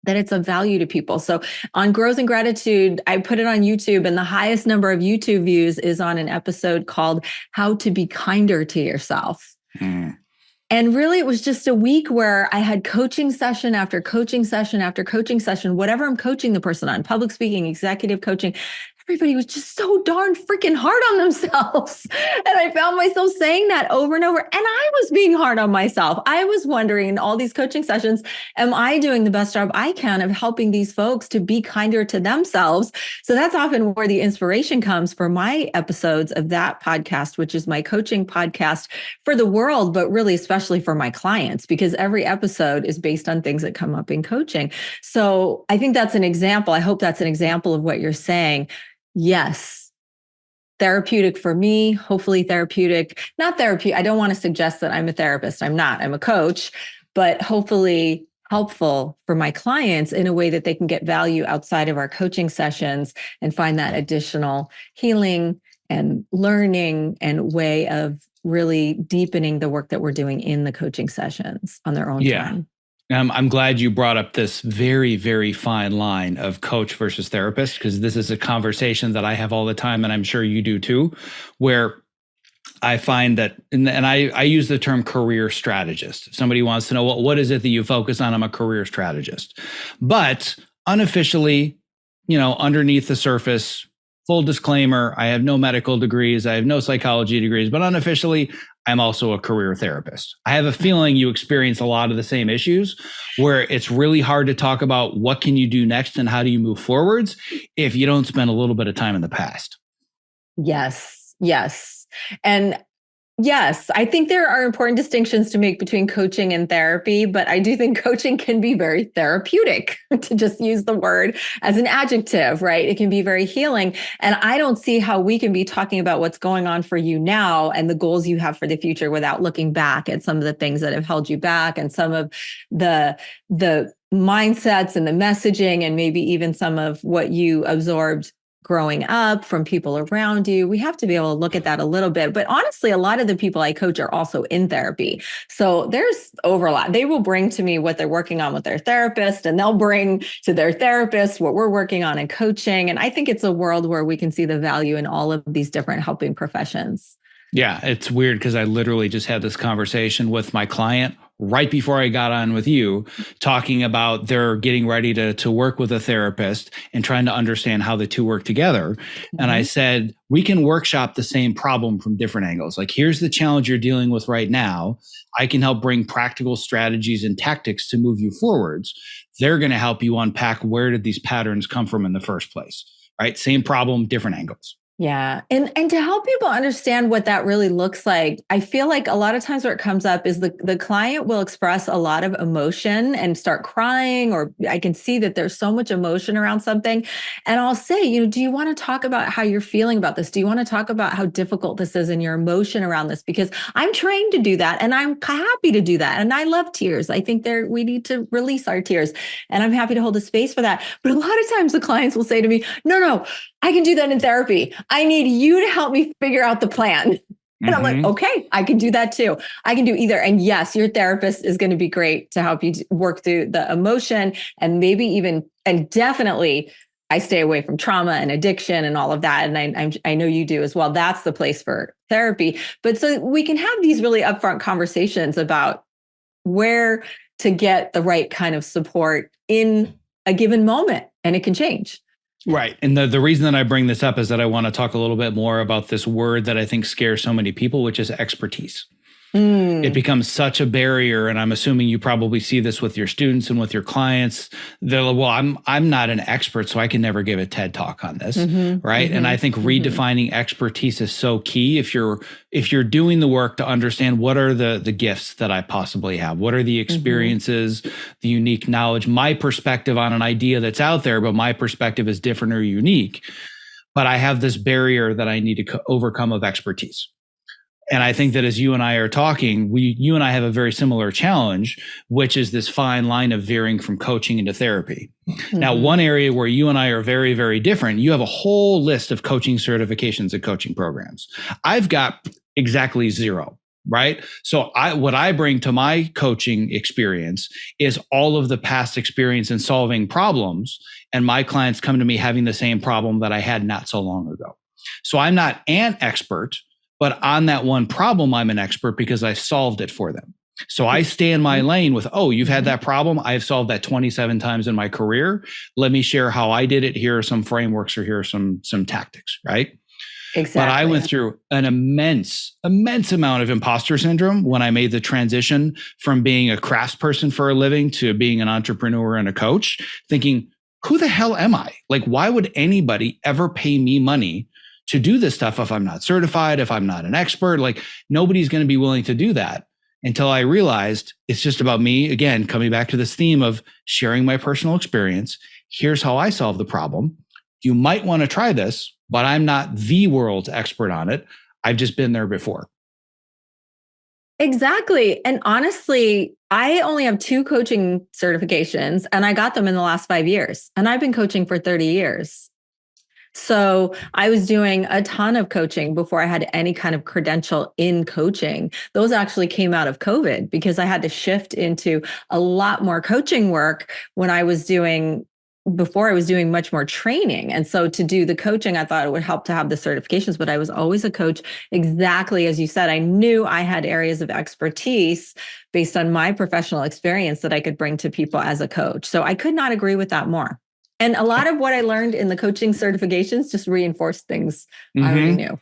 that it's of value to people. So on Growth and Gratitude, I put it on YouTube, and the highest number of YouTube views is on an episode called How to Be Kinder to Yourself. And really, it was just a week where I had coaching session after coaching session after coaching session, whatever I'm coaching the person on, public speaking, executive coaching, everybody was just so darn freaking hard on themselves. And I found myself saying that over and over. And I was being hard on myself. I was wondering in all these coaching sessions, am I doing the best job I can of helping these folks to be kinder to themselves? So that's often where the inspiration comes for my episodes of that podcast, which is my coaching podcast for the world, but really especially for my clients, because every episode is based on things that come up in coaching. So I think that's an example. I hope that's an example of what you're saying. Yes, therapeutic for me, hopefully therapeutic, not therapeutic. I don't want to suggest that I'm a therapist. I'm not, I'm a coach, but hopefully helpful for my clients in a way that they can get value outside of our coaching sessions and find that additional healing and learning and way of really deepening the work that we're doing in the coaching sessions on their own time. I'm glad you brought up this very, very fine line of coach versus therapist, because this is a conversation that I have all the time, and I'm sure you do too, where I find that, and I use the term career strategist. If somebody wants to know what is it that you focus on, I'm a career strategist. But unofficially, underneath the surface, full disclaimer, I have no medical degrees, I have no psychology degrees, but unofficially, I'm also a career therapist. I have a feeling you experience a lot of the same issues where it's really hard to talk about what can you do next and how do you move forwards if you don't spend a little bit of time in the past. Yes. And yes, I think there are important distinctions to make between coaching and therapy, but I do think coaching can be very therapeutic, to just use the word as an adjective, right? It can be very healing. And I don't see how we can be talking about what's going on for you now and the goals you have for the future without looking back at some of the things that have held you back and some of the mindsets and the messaging and maybe even some of what you absorbed growing up from people around you. We have to be able to look at that a little bit. But honestly, a lot of the people I coach are also in therapy. So there's overlap. They will bring to me what they're working on with their therapist, and they'll bring to their therapist what we're working on in coaching. And I think it's a world where we can see the value in all of these different helping professions. Yeah, it's weird because I literally just had this conversation with my client right before I got on with you, talking about they're getting ready to work with a therapist and trying to understand how the two work together. Mm-hmm. And I said, we can workshop the same problem from different angles. Like, here's the challenge you're dealing with right now. I can help bring practical strategies and tactics to move you forwards. They're going to help you unpack where did these patterns come from in the first place, right? Same problem, different angles. Yeah. And to help people understand what that really looks like, I feel like a lot of times where it comes up is the client will express a lot of emotion and start crying, or I can see that there's so much emotion around something. And I'll say, do you want to talk about how you're feeling about this? Do you want to talk about how difficult this is and your emotion around this? Because I'm trained to do that and I'm happy to do that. And I love tears. I think we need to release our tears, and I'm happy to hold a space for that. But a lot of times the clients will say to me, no, I can do that in therapy. I need you to help me figure out the plan. And I'm like, okay, I can do that too. I can do either. And yes, your therapist is going to be great to help you work through the emotion, and maybe even, and definitely I stay away from trauma and addiction and all of that. And I know you do as well. That's the place for therapy. But so we can have these really upfront conversations about where to get the right kind of support in a given moment, and it can change. Right. And the reason that I bring this up is that I want to talk a little bit more about this word that I think scares so many people, which is expertise. It becomes such a barrier. And I'm assuming you probably see this with your students and with your clients. They're like, well, I'm not an expert, so I can never give a TED talk on this. Right. And I think redefining expertise is so key. If you're doing the work to understand what are the gifts that I possibly have, what are the experiences, the unique knowledge, my perspective on an idea that's out there, but my perspective is different or unique. But I have this barrier that I need to overcome of expertise. And I think that as you and I are talking, you and I have a very similar challenge, which is this fine line of veering from coaching into therapy. Now, one area where you and I are very, very different, you have a whole list of coaching certifications and coaching programs. I've got exactly zero, right? So what I bring to my coaching experience is all of the past experience in solving problems. And my clients come to me having the same problem that I had not so long ago. So I'm not an expert, but on that one problem, I'm an expert because I solved it for them. So I stay in my lane with, oh, you've had that problem. I've solved that 27 times in my career. Let me share how I did it. Here are some frameworks, or here are some tactics, right? Exactly. But I went through an immense amount of imposter syndrome when I made the transition from being a craftsperson for a living to being an entrepreneur and a coach, thinking, who the hell am I? Like, why would anybody ever pay me money to do this stuff if I'm not certified, if I'm not an expert? Like, nobody's going to be willing to do that. Until I realized it's just about me, again, coming back to this theme of sharing my personal experience. Here's how I solve the problem. You might want to try this, but I'm not the world's expert on it. I've just been there before. Exactly. And honestly, I only have 2 coaching certifications, and I got them in the last 5 years. And I've been coaching for 30 years. So I was doing a ton of coaching before I had any kind of credential in coaching. Those actually came out of COVID because I had to shift into a lot more coaching work before I was doing much more training. And so to do the coaching, I thought it would help to have the certifications, but I was always a coach. Exactly as you said, I knew I had areas of expertise based on my professional experience that I could bring to people as a coach. So I could not agree with that more. And a lot of what I learned in the coaching certifications just reinforced things I already knew.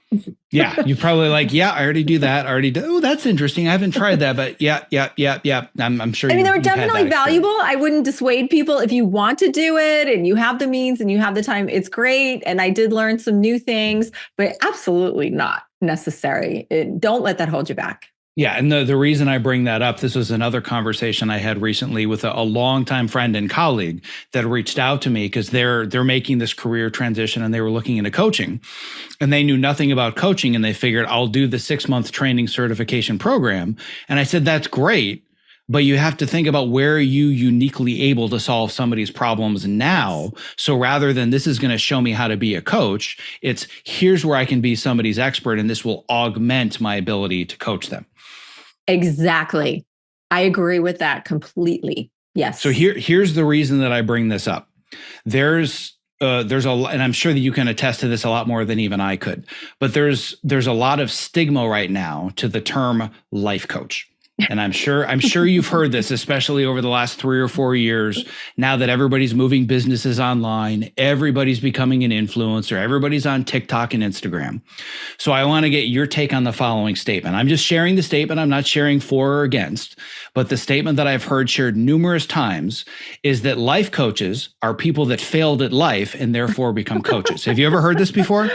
Yeah. You probably like, yeah, I already do that. I already do. Oh, that's interesting. I haven't tried that, but yeah. I'm sure. I mean, they're definitely valuable. I wouldn't dissuade people if you want to do it and you have the means and you have the time. It's great. And I did learn some new things, but absolutely not necessary. Don't let that hold you back. Yeah. And the reason I bring that up, this was another conversation I had recently with a longtime friend and colleague that reached out to me because they're making this career transition and they were looking into coaching and they knew nothing about coaching and they figured I'll do the 6-month training certification program. And I said, that's great, but you have to think about where are you uniquely able to solve somebody's problems now. So rather than this is going to show me how to be a coach, it's here's where I can be somebody's expert and this will augment my ability to coach them. Exactly. I agree with that completely. Yes. So here's the reason that I bring this up. There's and I'm sure that you can attest to this a lot more than even I could, but there's a lot of stigma right now to the term life coach. And I'm sure you've heard this, especially over the last 3 or 4 years. Now that everybody's moving businesses online, everybody's becoming an influencer, everybody's on TikTok and Instagram. So I want to get your take on the following statement. I'm just sharing the statement. I'm not sharing for or against, but the statement that I've heard shared numerous times is that life coaches are people that failed at life and therefore become coaches. Have you ever heard this before?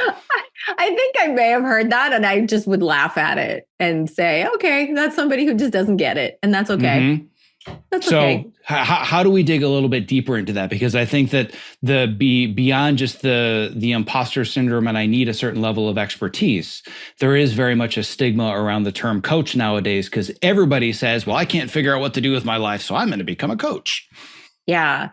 I think I may have heard that and I just would laugh at it and say, okay, that's somebody who just doesn't get it. And that's okay. Mm-hmm. That's okay. So how do we dig a little bit deeper into that? Because I think that beyond just the imposter syndrome and I need a certain level of expertise, there is very much a stigma around the term coach nowadays because everybody says, well, I can't figure out what to do with my life, so I'm going to become a coach. Yeah.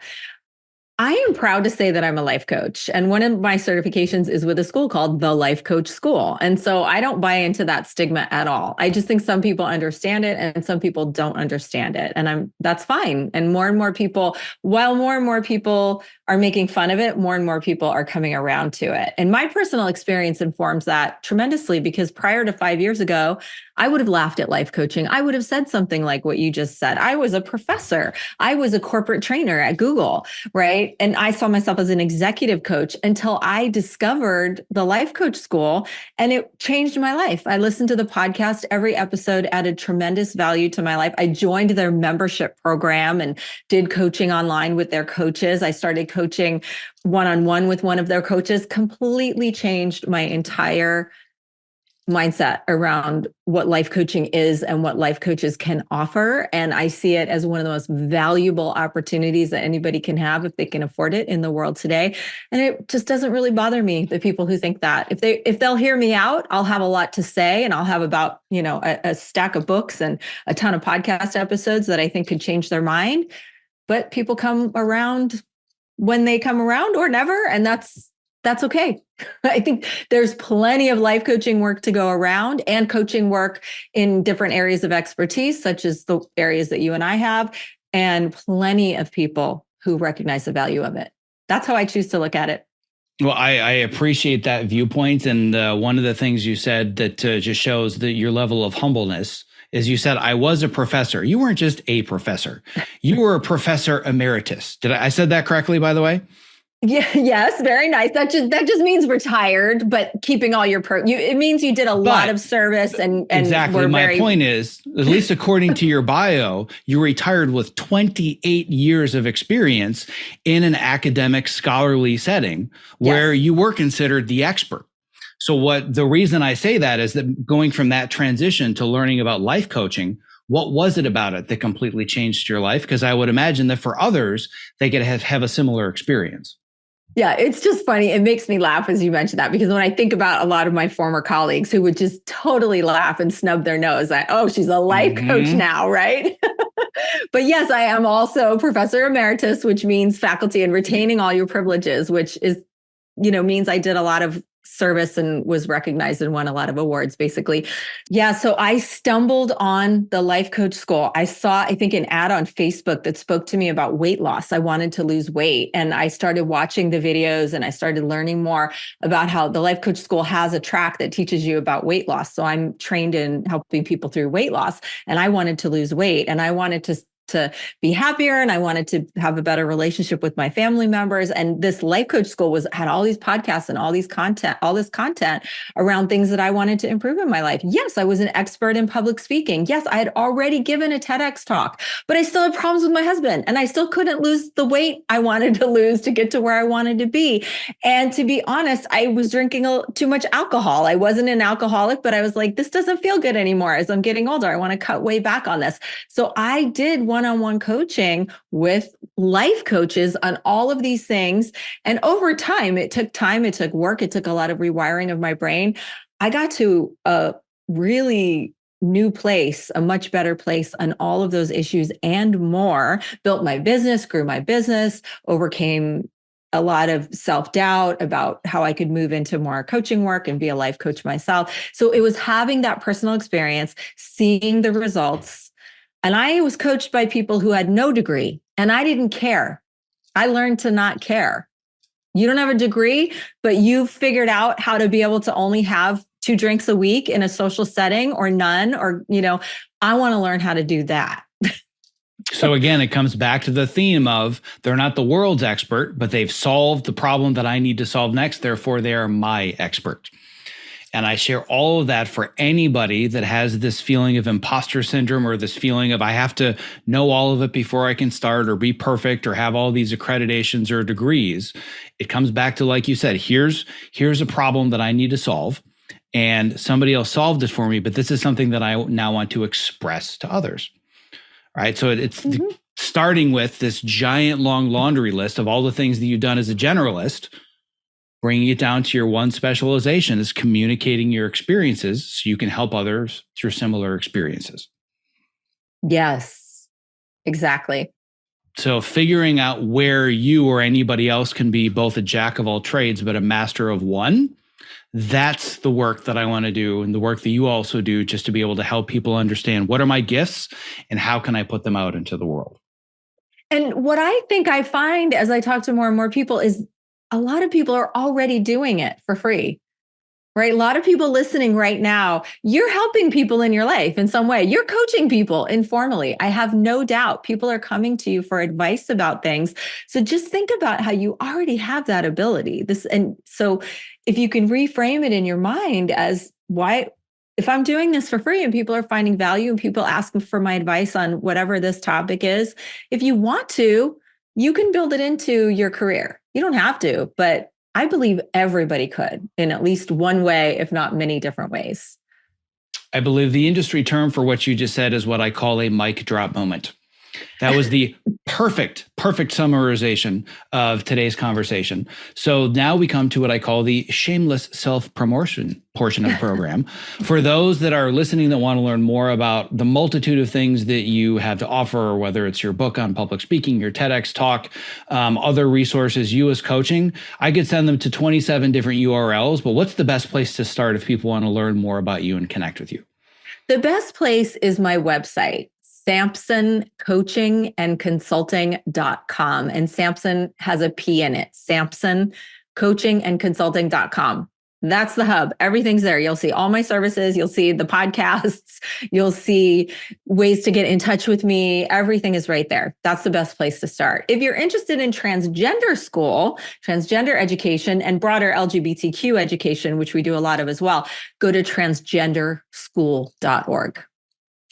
I am proud to say that I'm a life coach. And one of my certifications is with a school called the Life Coach School. And so I don't buy into that stigma at all. I just think some people understand it and some people don't understand it. And that's fine. And more people, while more and more people are making fun of it, more and more people are coming around to it. And my personal experience informs that tremendously because prior to 5 years ago, I would have laughed at life coaching. I would have said something like what you just said. I was a professor. I was a corporate trainer at Google, right? And I saw myself as an executive coach until I discovered the Life Coach School and it changed my life. I listened to the podcast. Every episode added tremendous value to my life. I joined their membership program and did coaching online with their coaches. I started coaching one-on-one with one of their coaches, completely changed my entire mindset around what life coaching is and what life coaches can offer. And I see it as one of the most valuable opportunities that anybody can have if they can afford it in the world today. And it just doesn't really bother me, the people who think that. If they'll hear me out, I'll have a lot to say and I'll have about, a stack of books and a ton of podcast episodes that I think could change their mind. But people come around when they come around or never. And that's okay. I think there's plenty of life coaching work to go around and coaching work in different areas of expertise, such as the areas that you and I have, and plenty of people who recognize the value of it. That's how I choose to look at it. Well, I appreciate that viewpoint. And one of the things you said that just shows that your level of humbleness is you said, I was a professor. You weren't just a professor. You were a professor emeritus. I said that correctly, by the way? Yeah, yes, very nice. That just means retired, but keeping all your it means you did a lot But of service and exactly. were My very. point is, at least according to your bio, you retired with 28 years of experience in an academic scholarly setting where Yes. you were considered the expert. So what the reason I say that is that going from that transition to learning about life coaching, what was it about it that completely changed your life? Because I would imagine that for others, they could have a similar experience. Yeah, it's just funny. It makes me laugh as you mentioned that, because when I think about a lot of my former colleagues who would just totally laugh and snub their nose at, oh, she's a life coach Mm-hmm. now, right? But yes, I am also professor emeritus, which means faculty and retaining all your privileges, which is, means I did a lot of service and was recognized and won a lot of awards, basically. Yeah. So I stumbled on the life coach school. I saw, I think, an ad on Facebook that spoke to me about weight loss. I wanted to lose weight. And I started watching the videos and I started learning more about how the life coach school has a track that teaches you about weight loss. So I'm trained in helping people through weight loss. And I wanted to lose weight and I wanted to be happier and I wanted to have a better relationship with my family members. And this life coach school had all these podcasts and all this content around things that I wanted to improve in my life. Yes, I was an expert in public speaking. Yes, I had already given a TEDx talk, but I still had problems with my husband and I still couldn't lose the weight I wanted to lose to get to where I wanted to be. And to be honest, I was drinking too much alcohol. I wasn't an alcoholic, but I was like, this doesn't feel good anymore as I'm getting older. I want to cut way back on this. So I did one-on-one coaching with life coaches on all of these things. And over time, it took work, it took a lot of rewiring of my brain. I got to a really new place, a much better place on all of those issues and more, built my business, grew my business, overcame a lot of self-doubt about how I could move into more coaching work and be a life coach myself. So it was having that personal experience, seeing the results. And I was coached by people who had no degree and I didn't care. I learned to not care. You don't have a degree, but you've figured out how to be able to only have 2 drinks a week in a social setting or none, or, I want to learn how to do that. So again, it comes back to the theme of they're not the world's expert, but they've solved the problem that I need to solve next. Therefore, they are my expert. And I share all of that for anybody that has this feeling of imposter syndrome or this feeling of I have to know all of it before I can start or be perfect or have all these accreditations or degrees. It comes back to, like you said, here's a problem that I need to solve. And somebody else solved it for me, but this is something that I now want to express to others. Right. So it's starting with this giant long laundry list of all the things that you've done as a generalist, bringing it down to your one specialization is communicating your experiences so you can help others through similar experiences. Yes, exactly. So figuring out where you or anybody else can be both a jack of all trades, but a master of one. That's the work that I want to do and the work that you also do, just to be able to help people understand what are my gifts and how can I put them out into the world. And what I think I find as I talk to more and more people is a lot of people are already doing it for free, right? A lot of people listening right now, you're helping people in your life in some way. You're coaching people informally. I have no doubt people are coming to you for advice about things. So just think about how you already have that ability. And so if you can reframe it in your mind as why, if I'm doing this for free and people are finding value and people asking for my advice on whatever this topic is, if you want to, you can build it into your career. You don't have to, but I believe everybody could in at least one way, if not many different ways. I believe the industry term for what you just said is what I call a mic drop moment. That was the perfect summarization of today's conversation. So now we come to what I call the shameless self-promotion portion of the program. For those that are listening that want to learn more about the multitude of things that you have to offer, whether it's your book on public speaking, your TEDx talk, other resources, you as coaching, I could send them to 27 different URLs, but what's the best place to start if people want to learn more about you and connect with you? The best place is my website, SampsonCoachingandConsulting.com. And Sampson has a P in it, Sampson coachingandconsulting.com. That's the hub. Everything's there. You'll see all my services. You'll see the podcasts. You'll see ways to get in touch with me. Everything is right there. That's the best place to start. If you're interested in transgender school, transgender education, and broader LGBTQ education, which we do a lot of as well, go to transgenderschool.org.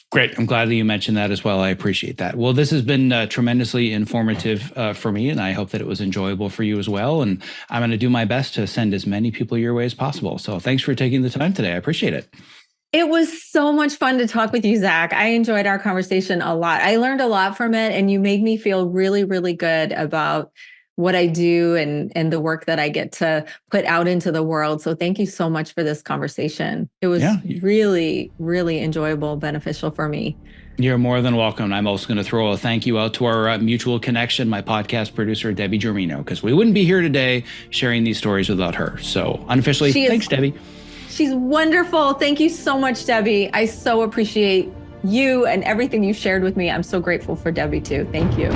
Great. I'm glad that you mentioned that as well. I appreciate that. Well, this has been tremendously informative for me, and I hope that it was enjoyable for you as well. And I'm going to do my best to send as many people your way as possible. So thanks for taking the time today. I appreciate it. It was so much fun to talk with you, Zack. I enjoyed our conversation a lot. I learned a lot from it, and you made me feel really, really good about what I do and the work that I get to put out into the world. So thank you so much for this conversation. It was really, really enjoyable, beneficial for me. You're more than welcome. I'm also going to throw a thank you out to our mutual connection, my podcast producer, Debbie Germino, because we wouldn't be here today sharing these stories without her. So unofficially, thanks, Debbie. She's wonderful. Thank you so much, Debbie. I so appreciate you and everything you shared with me. I'm so grateful for Debbie too. Thank you.